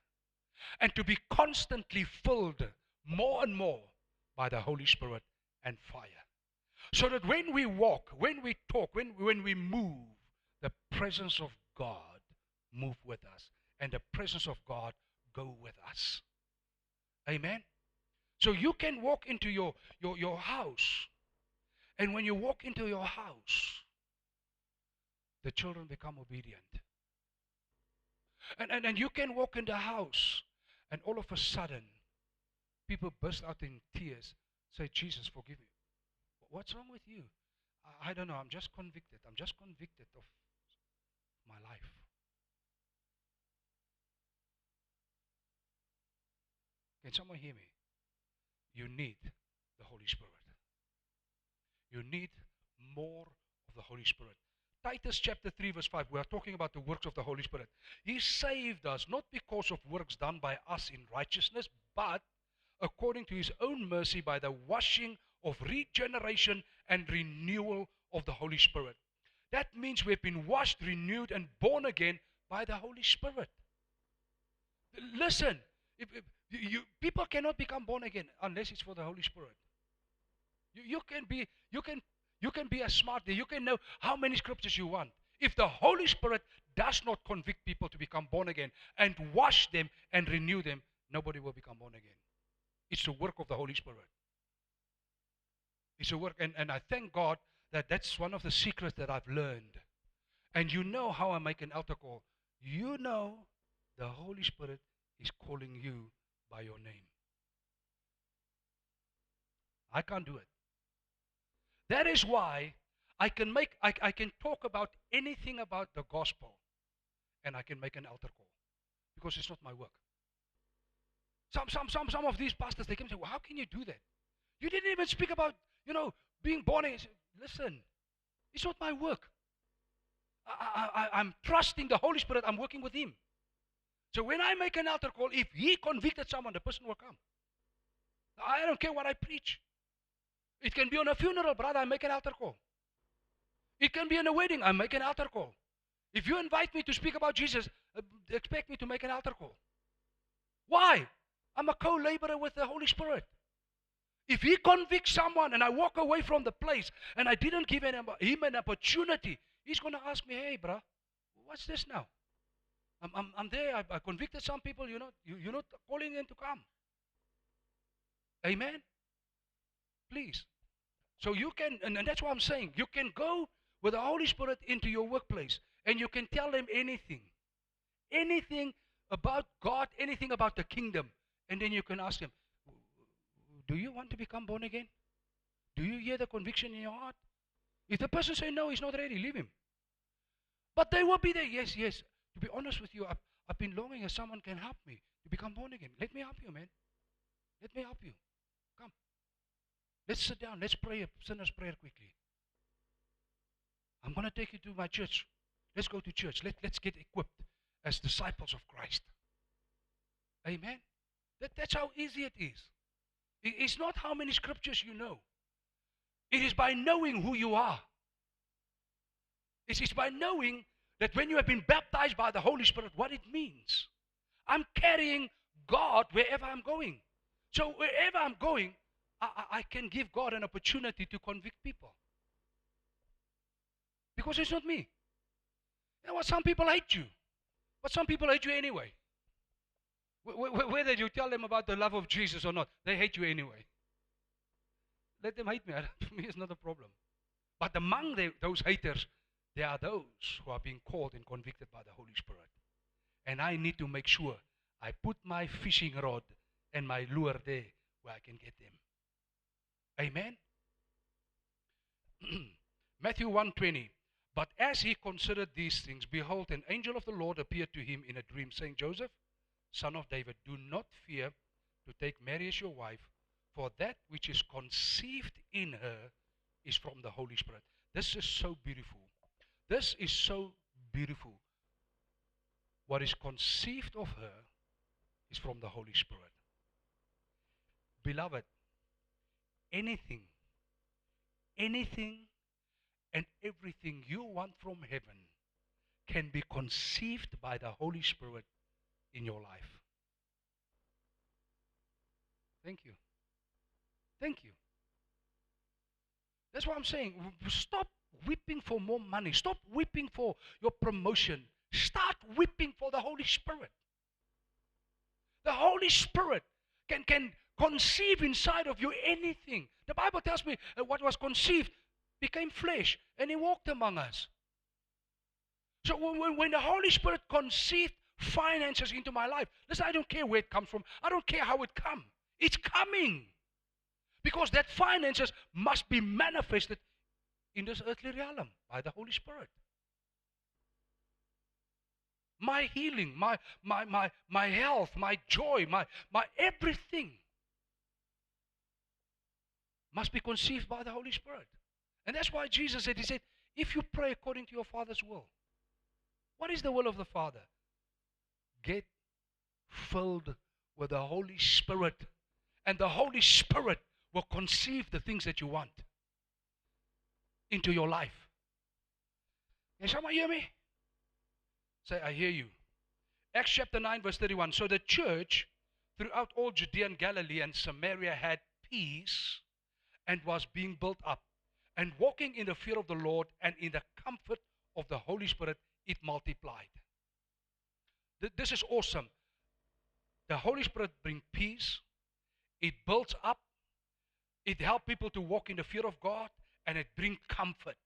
And to be constantly filled more and more by the Holy Spirit and fire. So that when we walk, when we talk, when we move, the presence of God move with us. And the presence of God go with us. Amen? So you can walk into your house. And when you walk into your house, the children become obedient. And you can walk in the house, and all of a sudden, people burst out in tears, say, Jesus, forgive me. What's wrong with you? I don't know. I'm just convicted. I'm just convicted of my life. Can someone hear me? You need the Holy Spirit. You need more of the Holy Spirit. Titus chapter 3 verse 5, we are talking about the works of the Holy Spirit. He saved us not because of works done by us in righteousness, but according to His own mercy by the washing of regeneration and renewal of the Holy Spirit. That means we've been washed, renewed, and born again by the Holy Spirit. Listen, people cannot become born again unless it's for the Holy Spirit. You can be as smart. You can know how many scriptures you want. If the Holy Spirit does not convict people to become born again and wash them and renew them, nobody will become born again. It's the work of the Holy Spirit. It's a work, and I thank God that that's one of the secrets that I've learned. And you know how I make an altar call. You know the Holy Spirit is calling you by your name. I can't do it. That is why I can talk about anything about the gospel, and I can make an altar call, because it's not my work. Some of these pastors, they come and say, well, how can you do that? You didn't even speak about, being born again. Listen, it's not my work. I'm trusting the Holy Spirit. I'm working with Him. So when I make an altar call, if He convicted someone, the person will come. I don't care what I preach. It can be on a funeral, brother, I make an altar call. It can be in a wedding, I make an altar call. If you invite me to speak about Jesus, expect me to make an altar call. Why? I'm a co-laborer with the Holy Spirit. If He convicts someone and I walk away from the place and I didn't give him an opportunity, He's going to ask me, hey, bro, what's this now? I'm there. I convicted some people. You're not calling them to come. Amen? Please. So you can, and that's what I'm saying. You can go with the Holy Spirit into your workplace and you can tell them anything. Anything about God, anything about the kingdom. And then you can ask them, do you want to become born again? Do you hear the conviction in your heart? If the person says no, he's not ready, leave him. But they will be there. Yes. To be honest with you, I've been longing if someone can help me to become born again. Let me help you, man. Let me help you. Come. Let's sit down. Let's pray a sinner's prayer quickly. I'm going to take you to my church. Let's go to church. Let's get equipped as disciples of Christ. Amen? That's how easy it is. It's not how many scriptures you know. It is by knowing who you are. It's by knowing that when you have been baptized by the Holy Spirit, what it means. I'm carrying God wherever I'm going. So wherever I'm going, I can give God an opportunity to convict people. Because it's not me. You know what? Some people hate you. But some people hate you anyway. Whether you tell them about the love of Jesus or not, they hate you anyway. Let them hate me. For me, it's not a problem. But among those haters, there are those who are being called and convicted by the Holy Spirit. And I need to make sure I put my fishing rod and my lure there where I can get them. Amen? Matthew 1:20. But as he considered these things, behold, an angel of the Lord appeared to him in a dream, saying, Joseph, son of David, do not fear to take Mary as your wife, for that which is conceived in her is from the Holy Spirit. This is so beautiful. This is so beautiful. What is conceived of her is from the Holy Spirit. Beloved, anything and everything you want from heaven can be conceived by the Holy Spirit in your life. Thank you. Thank you. That's what I'm saying. Stop weeping for more money. Stop weeping for your promotion. Start weeping for the Holy Spirit. The Holy Spirit can conceive inside of you anything. The Bible tells me that what was conceived became flesh and He walked among us. So when the Holy Spirit conceived finances into my life, listen, I don't care where it comes from. I don't care how it comes. It's coming. Because that finances must be manifested in this earthly realm by the Holy Spirit. My healing, my health, my joy, my everything must be conceived by the Holy Spirit. And that's why Jesus said, he said, if you pray according to your Father's will, what is the will of the Father? Get filled with the Holy Spirit. And the Holy Spirit will conceive the things that you want into your life. Can someone hear me? Say, I hear you. Acts chapter 9 verse 31. So the church throughout all Judea and Galilee and Samaria had peace and was being built up. And walking in the fear of the Lord and in the comfort of the Holy Spirit, it multiplied. This is awesome. The Holy Spirit brings peace. It builds up. It helps people to walk in the fear of God. And it brings comfort.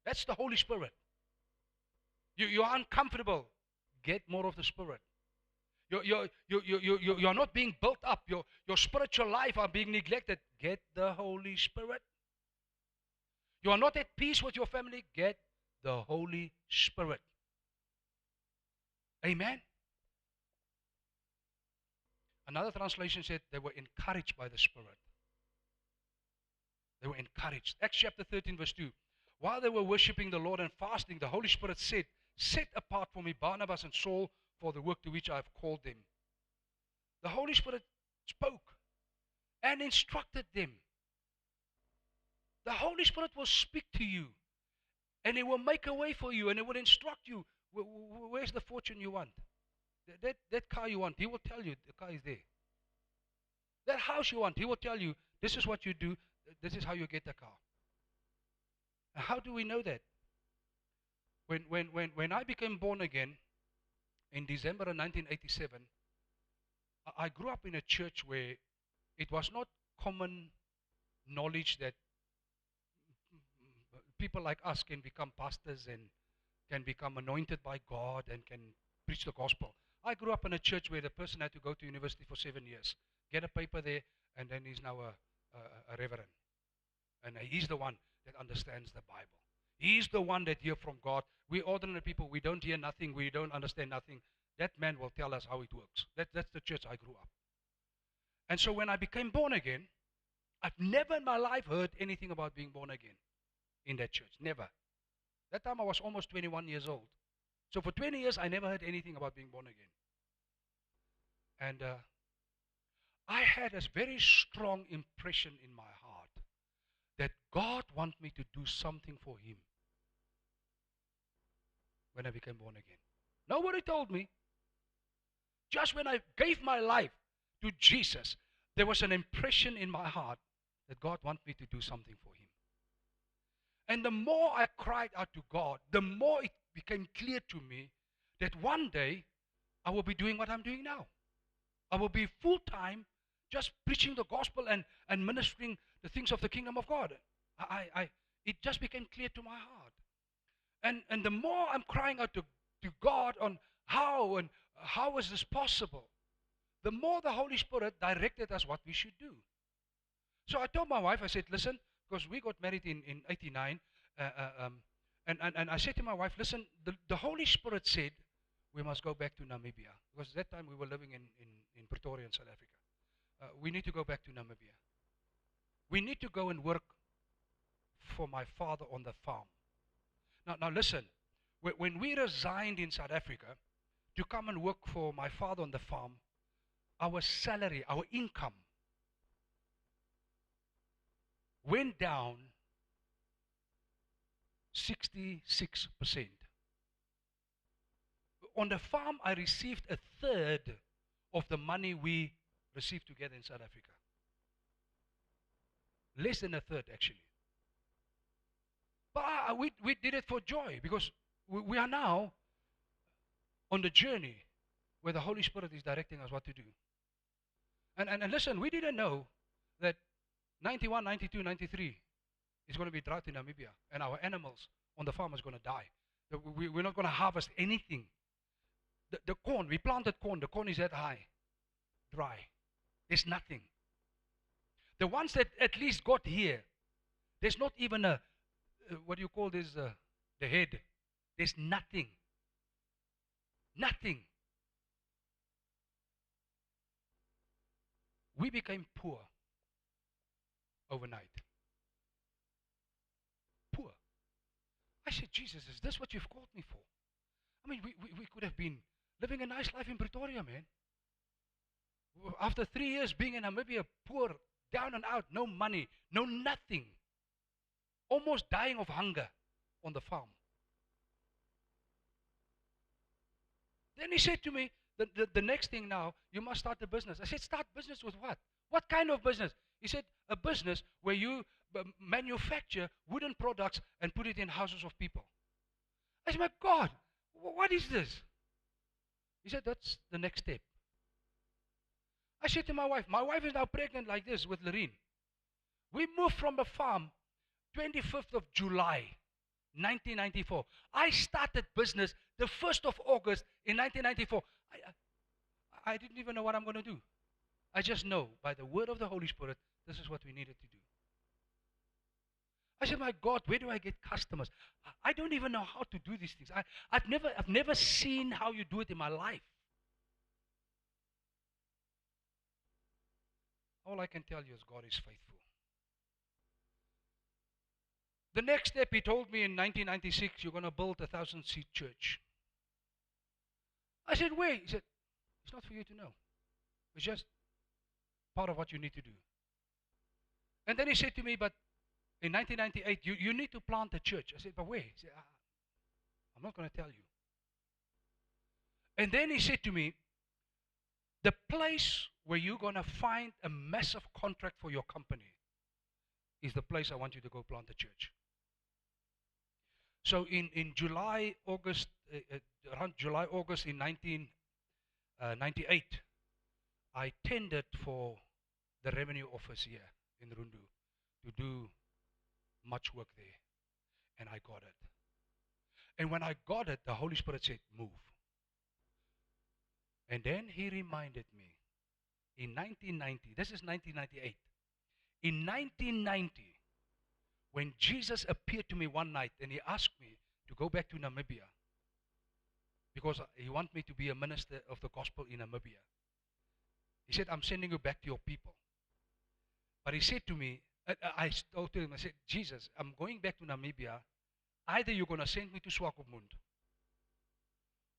That's the Holy Spirit. You are uncomfortable. Get more of the Spirit. You're not being built up. Your spiritual life are being neglected. Get the Holy Spirit. You are not at peace with your family. Get the Holy Spirit. Amen. Another translation said they were encouraged by the Spirit. They were encouraged. Acts chapter 13 verse 2. While they were worshiping the Lord and fasting, the Holy Spirit said, set apart for me Barnabas and Saul for the work to which I have called them. The Holy Spirit spoke and instructed them. The Holy Spirit will speak to you and He will make a way for you and He will instruct you. Where's the fortune you want? That car you want, He will tell you the car is there. That house you want, He will tell you this is what you do, this is how you get the car. And how do we know that? When I became born again in December of 1987, I grew up in a church where it was not common knowledge that people like us can become pastors and can become anointed by God and can preach the gospel. I grew up in a church where the person had to go to university for 7 years, get a paper there, and then he's now a reverend. And he's the one that understands the Bible. He's the one that hears from God. We ordinary people, we don't hear nothing, we don't understand nothing. That man will tell us how it works. That's the church I grew up. And so when I became born again, I've never in my life heard anything about being born again in that church. Never. That time I was almost 21 years old. So for 20 years, I never heard anything about being born again. And I had a very strong impression in my heart that God wants me to do something for Him when I became born again. Nobody told me. Just when I gave my life to Jesus, there was an impression in my heart that God wants me to do something for Him. And the more I cried out to God, the more it became clear to me that one day I will be doing what I'm doing now. I will be full-time just preaching the gospel and ministering the things of the kingdom of God. It just became clear to my heart. And the more I'm crying out to God on how is this possible, the more the Holy Spirit directed us what we should do. So I told my wife, I said, listen, because we got married in 89, and I said to my wife, listen, the Holy Spirit said we must go back to Namibia. Because at that time we were living in Pretoria in South Africa. We need to go back to Namibia. We need to go and work for my father on the farm. Now listen, when we resigned in South Africa to come and work for my father on the farm, our salary, our income went down 66%. On the farm, I received a third of the money we received together in South Africa. Less than a third, actually. But we did it for joy because we are now on the journey where the Holy Spirit is directing us what to do. And listen, we didn't know that 91, 92, 93 is going to be drought in Namibia and our animals on the farm is going to die. We're not going to harvest anything. The corn, we planted corn. The corn is that high, dry. There's nothing. The ones that at least got here, there's not even a, what do you call this, the head. There's nothing. Nothing. We became poor overnight. Poor. I said, Jesus, is this what you've called me for? I mean, we could have been living a nice life in Pretoria, man. After 3 years being in Namibia, poor, down and out, no money, no nothing. Almost dying of hunger on the farm. Then he said to me, the next thing now, you must start a business. I said, start business with what? What kind of business? He said, a business where you manufacture wooden products and put it in houses of people. I said, my God, what is this? He said, that's the next step. I said to my wife is now pregnant like this with Lorene. We moved from the farm 25th of July, 1994. I started business the 1st of August in 1994. I didn't even know what I'm going to do. I just know by the word of the Holy Spirit, this is what we needed to do. I said, my God, where do I get customers? I don't even know how to do these things. I've never seen how you do it in my life. All I can tell you is God is faithful. The next step, he told me in 1996, you're going to build 1,000-seat church. I said, wait. He said, it's not for you to know. It's just part of what you need to do. And then he said to me, but in 1998, you need to plant a church. I said, but where? He said, I'm not going to tell you. And then he said to me, the place where you're going to find a massive contract for your company is the place I want you to go plant a church. So in July, August, around July, August in 1998, I tendered for the revenue office here in Rundu to do much work there. And I got it. And when I got it, the Holy Spirit said, move. And then he reminded me, in 1990, this is 1998, in 1990, when Jesus appeared to me one night and he asked me to go back to Namibia, because he wanted me to be a minister of the gospel in Namibia. He said, I'm sending you back to your people. But he said to me, I told him, I said, Jesus, I'm going back to Namibia. Either you're going to send me to Swakopmund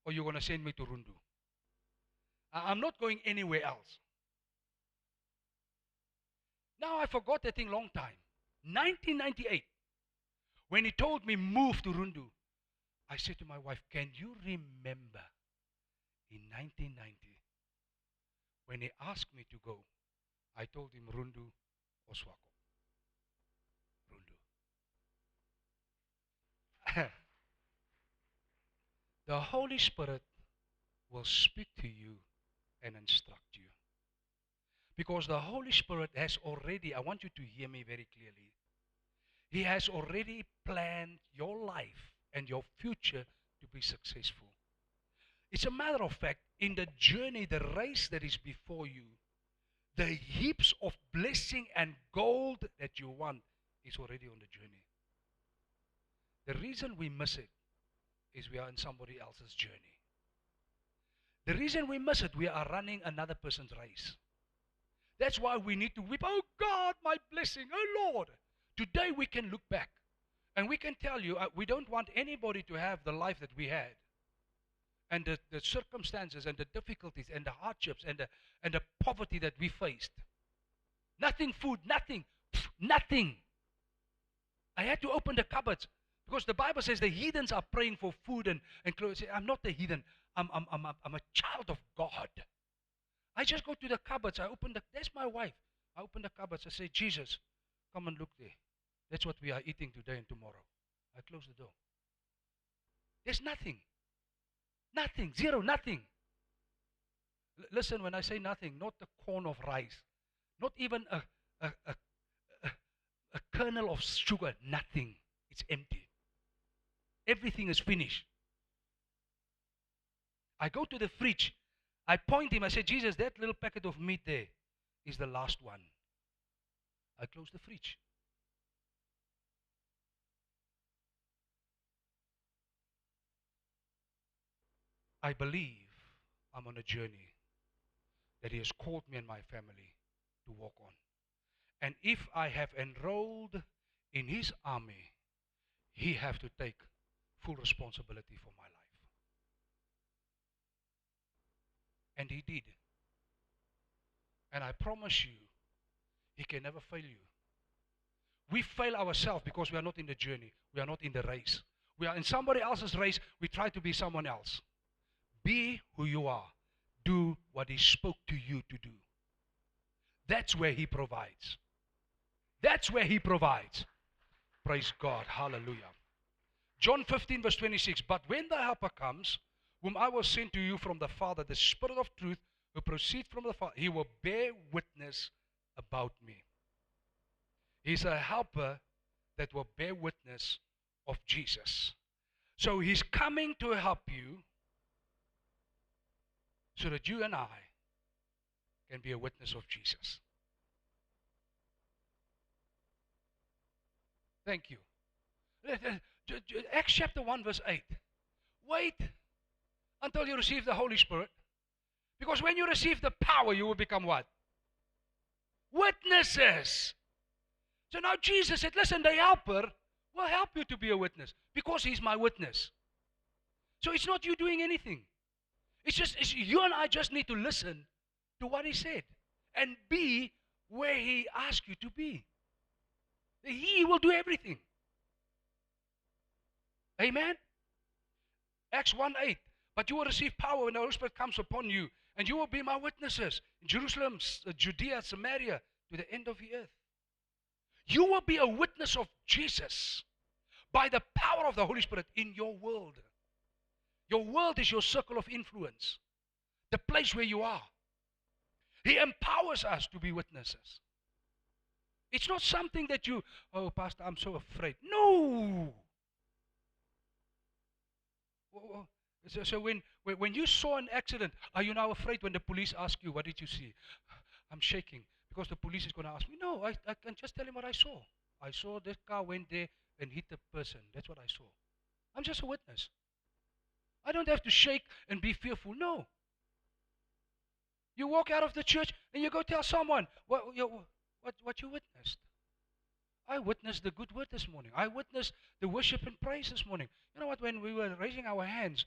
or you're going to send me to Rundu. I'm not going anywhere else. Now I forgot that thing long time. 1998, when he told me move to Rundu, I said to my wife, can you remember in 1990 when he asked me to go, I told him Rundu or Swakop. Rundu. The Holy Spirit will speak to you and instruct you. Because the Holy Spirit has already, I want you to hear me very clearly, He has already planned your life and your future to be successful. It's a matter of fact, in the journey, the race that is before you, the heaps of blessing and gold that you want is already on the journey. The reason we miss it is we are in somebody else's journey. The reason we miss it, we are running another person's race. That's why we need to weep, oh God, my blessing, oh Lord. Today we can look back and we can tell you, we don't want anybody to have the life that we had. And the circumstances and the difficulties and the hardships and the poverty that we faced. Nothing food, nothing, nothing. I had to open the cupboards because the Bible says the heathens are praying for food and clothes. I'm not a heathen. I'm a child of God. I just go to the cupboards. There's my wife. I open the cupboards. I say, Jesus, come and look there. That's what we are eating today and tomorrow. I close the door. There's nothing. Nothing. Zero. Nothing. Listen, when I say nothing, not a corn of rice. Not even a kernel of sugar. Nothing. It's empty. everything is finished. I go to the fridge. I point him. I say, Jesus, that little packet of meat there is the last one. I close the fridge. I believe I'm on a journey that He has called me and my family to walk on. And if I have enrolled in His army, He has to take full responsibility for my life. And He did. And I promise you, He can never fail you. We fail ourselves because we are not in the journey. We are not in the race. We are in somebody else's race. We try to be someone else. Be who you are. Do what He spoke to you to do. That's where He provides. That's where He provides. Praise God. Hallelujah. John 15 verse 26. But when the Helper comes, whom I will send to you from the Father, the Spirit of truth, who proceeds from the Father, He will bear witness about me. He's a helper that will bear witness of Jesus. So He's coming to help you so that you and I can be a witness of Jesus. Thank you. Acts chapter 1 verse 8. Wait until you receive the Holy Spirit. Because when you receive the power, you will become what? Witnesses. So now Jesus said, listen, the helper will help you to be a witness because He's my witness. So it's not you doing anything. It's you and I just need to listen to what He said and be where He asked you to be. He will do everything. Amen? Acts 1:8. But you will receive power when the Holy Spirit comes upon you, and you will be my witnesses in Jerusalem, Judea, Samaria, to the end of the earth. You will be a witness of Jesus by the power of the Holy Spirit in your world. Your world is your circle of influence, the place where you are. He empowers us to be witnesses. It's not something that you, oh, Pastor, I'm so afraid. No. So when you saw an accident, are you now afraid when the police ask you, what did you see? I'm shaking because the police is going to ask me. No, I can just tell him what I saw. I saw this car went there and hit the person. That's what I saw. I'm just a witness. I don't have to shake and be fearful. No. You walk out of the church and you go tell someone what you witnessed. I witnessed the good word this morning. I witnessed the worship and praise this morning. You know what? When we were raising our hands,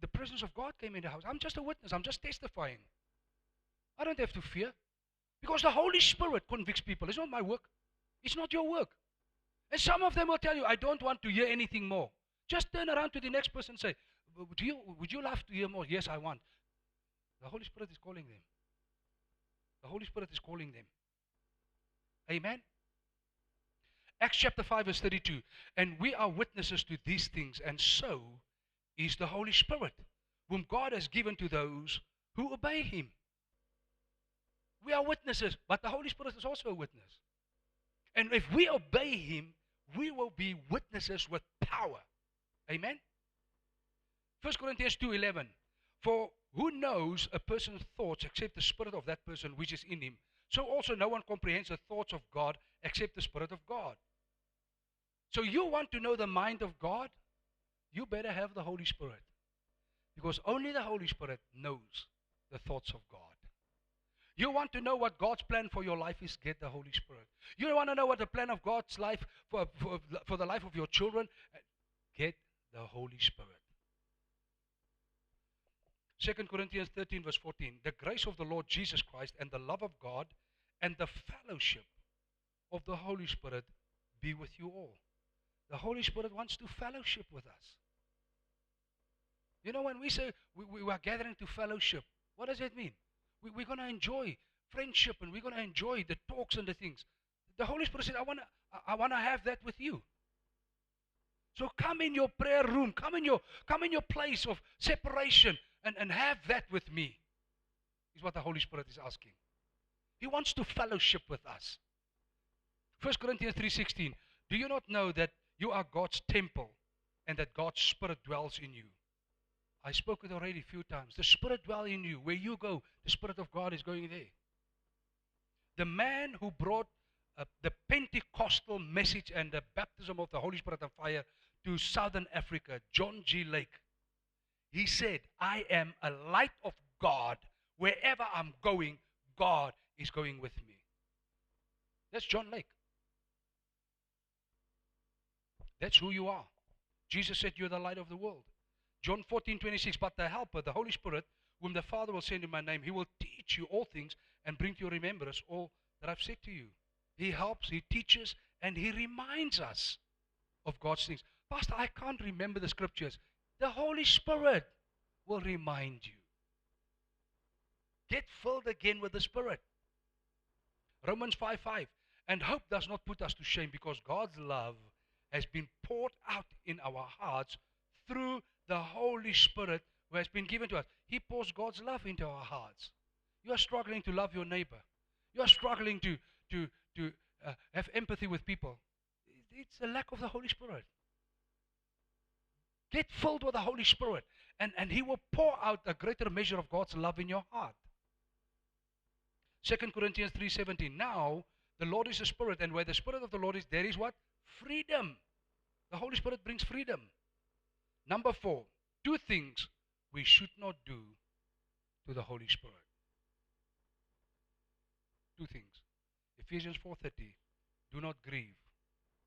the presence of God came in the house. I'm just a witness. I'm just testifying. I don't have to fear because the Holy Spirit convicts people. It's not my work. It's not your work. And some of them will tell you, I don't want to hear anything more. Just turn around to the next person and say, would you love to hear more? Yes, I want. The Holy Spirit is calling them. The Holy Spirit is calling them. Amen? Acts chapter 5 verse 32. And we are witnesses to these things, and so is the Holy Spirit, whom God has given to those who obey Him. We are witnesses, but the Holy Spirit is also a witness. And if we obey Him, we will be witnesses with power. Amen? 1 Corinthians 2:11. For who knows a person's thoughts except the spirit of that person which is in him? So also no one comprehends the thoughts of God except the Spirit of God. So you want to know the mind of God? You better have the Holy Spirit. Because only the Holy Spirit knows the thoughts of God. You want to know what God's plan for your life is? Get the Holy Spirit. You want to know what the plan of God's life for the life of your children? Get the Holy Spirit. 2 Corinthians 13 verse 14. The grace of the Lord Jesus Christ and the love of God and the fellowship of the Holy Spirit be with you all. The Holy Spirit wants to fellowship with us. You know, when we say we are gathering to fellowship, what does that mean? We're going to enjoy friendship and we're going to enjoy the talks and the things. The Holy Spirit said, I want to have that with you. So come in your prayer room, come in your place of separation and have that with me, is what the Holy Spirit is asking. He wants to fellowship with us. 1 Corinthians 3:16. Do you not know that you are God's temple and that God's Spirit dwells in you. I spoke it already a few times. The Spirit dwells in you. Where you go, the Spirit of God is going there. The man who brought the Pentecostal message and the baptism of the Holy Spirit and fire to Southern Africa, John G. Lake, he said, I am a light of God. Wherever I'm going, God is going with me. That's John Lake. That's who you are. Jesus said, you're the light of the world. John 14:26, but the Helper, the Holy Spirit, whom the Father will send in my name, he will teach you all things and bring to your remembrance all that I've said to you. He helps, he teaches, and he reminds us of God's things. Pastor, I can't remember the scriptures. The Holy Spirit will remind you. Get filled again with the Spirit. Romans 5:5. And hope does not put us to shame, because God's love has been poured out in our hearts through the Holy Spirit who has been given to us. He pours God's love into our hearts. You are struggling to love your neighbor. You are struggling to have empathy with people. It's a lack of the Holy Spirit. Get filled with the Holy Spirit, and he will pour out a greater measure of God's love in your heart. 2 Corinthians 3:17. Now, the Lord is the Spirit, and where the Spirit of the Lord is, there is what? Freedom. The Holy Spirit brings freedom. Number 4, 2 things we should not do to the Holy Spirit. 2 things. Ephesians 4:30. Do not grieve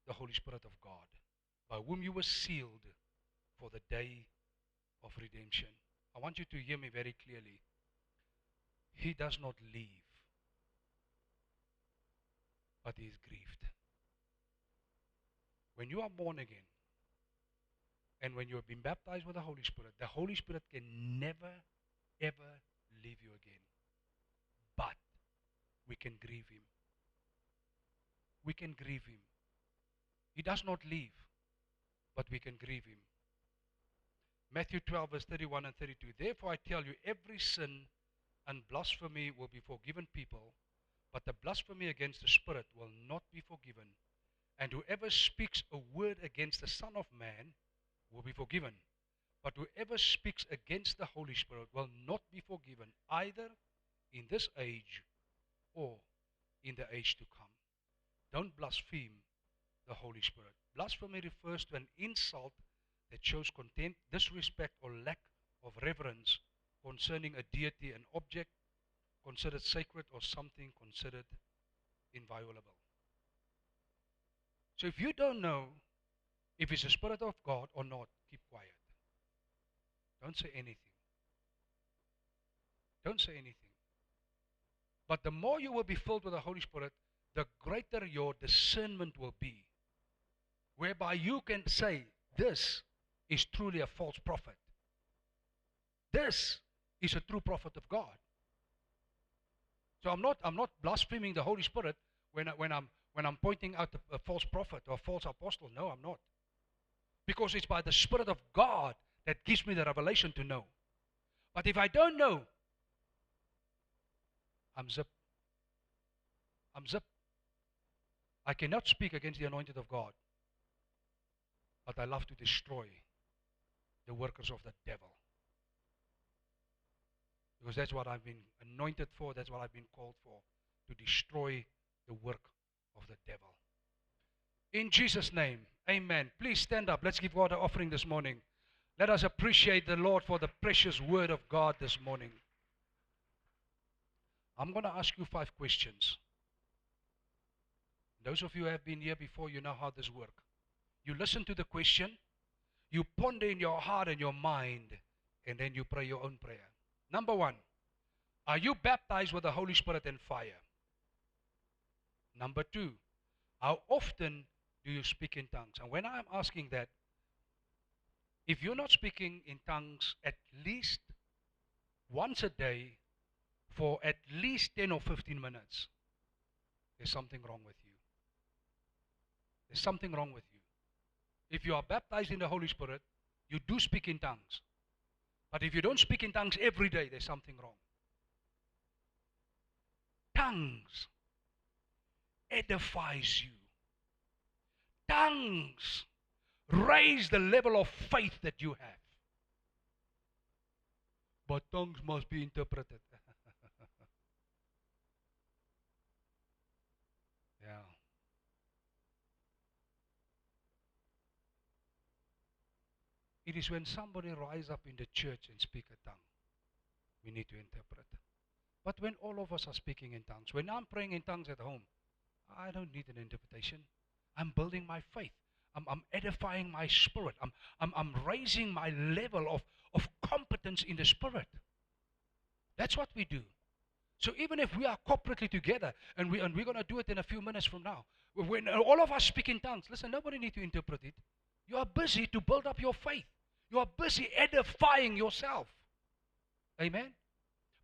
the Holy Spirit of God, by whom you were sealed for the day of redemption. I want you to hear me very clearly. He does not leave, but he is grieved. When you are born again, and when you have been baptized with the Holy Spirit can never, ever leave you again. But we can grieve him. We can grieve him. He does not leave, but we can grieve him. Matthew 12, verse 31 and 32. Therefore I tell you, every sin and blasphemy will be forgiven people, but the blasphemy against the Spirit will not be forgiven. And whoever speaks a word against the Son of Man will be forgiven. But whoever speaks against the Holy Spirit will not be forgiven, either in this age or in the age to come. Don't blaspheme the Holy Spirit. Blasphemy refers to an insult that shows contempt, disrespect, or lack of reverence concerning a deity, an object considered sacred, or something considered inviolable. So if you don't know if it's the Spirit of God or not, keep quiet. Don't say anything. Don't say anything. But the more you will be filled with the Holy Spirit, the greater your discernment will be, whereby you can say, this is truly a false prophet. This is a true prophet of God. So I'm not blaspheming the Holy Spirit when I'm pointing out a false prophet or a false apostle. No, I'm not. Because it's by the Spirit of God that gives me the revelation to know. But if I don't know, I'm zip. I'm zip. I cannot speak against the anointed of God, but I love to destroy the workers of the devil. Because that's what I've been anointed for, that's what I've been called for, to destroy the work of the devil. In Jesus' name, amen. Please stand up. Let's give God an offering this morning. Let us appreciate the Lord for the precious word of God this morning. I'm going to ask you 5 questions. Those of you who have been here before, you know how this works. You listen to the question, you ponder in your heart and your mind, and then you pray your own prayer. Number 1, are you baptized with the Holy Spirit and fire? Number 2, how often do you speak in tongues? And when I'm asking that, if you're not speaking in tongues at least once a day for at least 10 or 15 minutes, there's something wrong with you. There's something wrong with you. If you are baptized in the Holy Spirit, you do speak in tongues. But if you don't speak in tongues every day, there's something wrong. Tongues edifies you. Tongues Raise the level of faith that you have. But tongues must be interpreted. Yeah. It is when somebody rise up in the church and speak a tongue, we need to interpret. But when all of us are speaking in tongues, when I'm praying in tongues at home, I don't need an interpretation. I'm building my faith. I'm edifying my spirit. I'm raising my level of competence in the spirit. That's what we do. So even if we are corporately together, and we're going to do it in a few minutes from now, when all of us speak in tongues, listen, nobody needs to interpret it. You are busy to build up your faith. You are busy edifying yourself. Amen?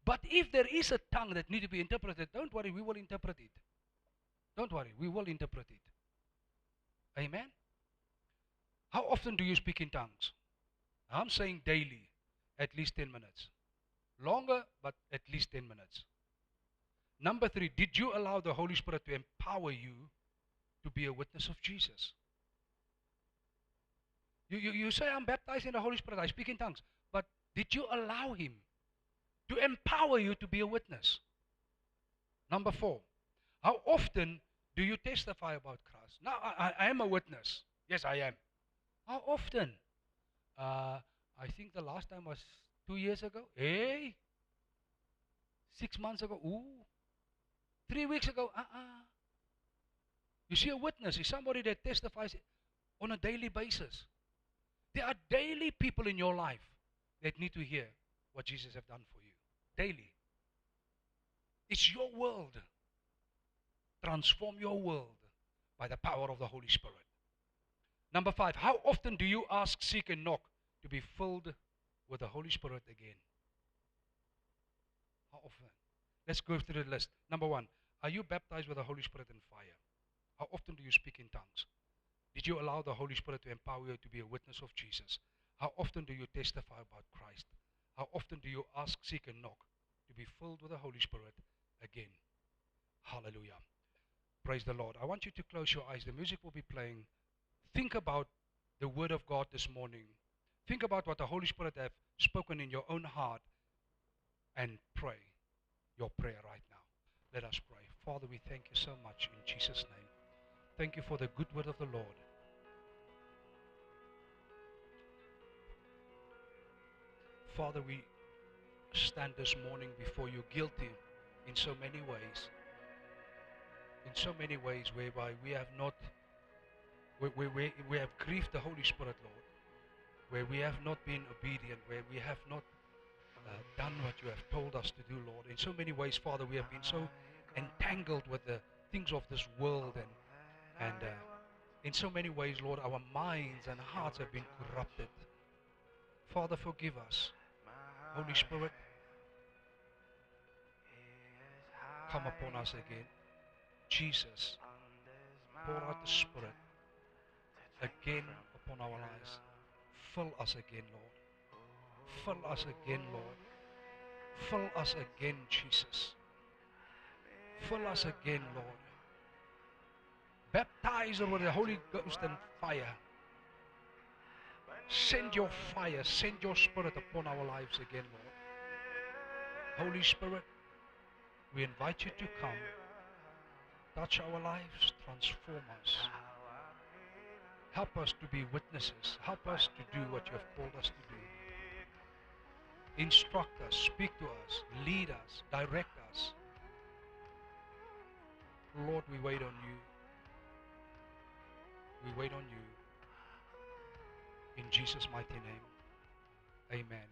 But if there is a tongue that needs to be interpreted, don't worry, we will interpret it. Don't worry, we will interpret it. Amen? How often do you speak in tongues? I'm saying daily, at least 10 minutes. Longer, but at least 10 minutes. Number 3, did you allow the Holy Spirit to empower you to be a witness of Jesus? You say, I'm baptized in the Holy Spirit, I speak in tongues. But did you allow Him to empower you to be a witness? Number 4, how often do you testify about Christ? Now, I am a witness. Yes, I am. How often? I think the last time was 2 years ago. Hey! 6 months ago. Ooh! 3 weeks ago. You see, a witness is somebody that testifies on a daily basis. There are daily people in your life that need to hear what Jesus has done for you. Daily. It's your world. Transform your world by the power of the Holy Spirit. Number 5, how often do you ask, seek, and knock to be filled with the Holy Spirit again? How often? Let's go through the list. Number 1, are you baptized with the Holy Spirit and fire? How often do you speak in tongues? Did you allow the Holy Spirit to empower you to be a witness of Jesus? How often do you testify about Christ? How often do you ask, seek, and knock to be filled with the Holy Spirit again? Hallelujah. Praise the Lord. I want you to close your eyes. The music will be playing. Think about the Word of God this morning. Think about what the Holy Spirit has spoken in your own heart and pray your prayer right now. Let us pray. Father, we thank you so much in Jesus' name. Thank you for the good word of the Lord. Father, we stand this morning before you guilty in so many ways. In so many ways whereby we have not, we have grieved the Holy Spirit, Lord. Where we have not been obedient, where we have not done what you have told us to do, Lord. In so many ways, Father, we have been so entangled with the things of this world, and in so many ways, Lord, our minds and hearts have been corrupted. Father, forgive us. Holy Spirit, come upon us again. Jesus, pour out the Spirit again upon our lives. Fill us again, Lord. Fill us again, Lord. Fill us again, Jesus. Fill us again, Lord. Baptize us with the Holy Ghost and fire. Send your fire, send your Spirit upon our lives again, Lord. Holy Spirit, we invite you to come. Touch our lives, transform us. Help us to be witnesses. Help us to do what you have called us to do. Instruct us, speak to us, lead us, direct us. Lord, we wait on you. We wait on you. In Jesus' mighty name, amen.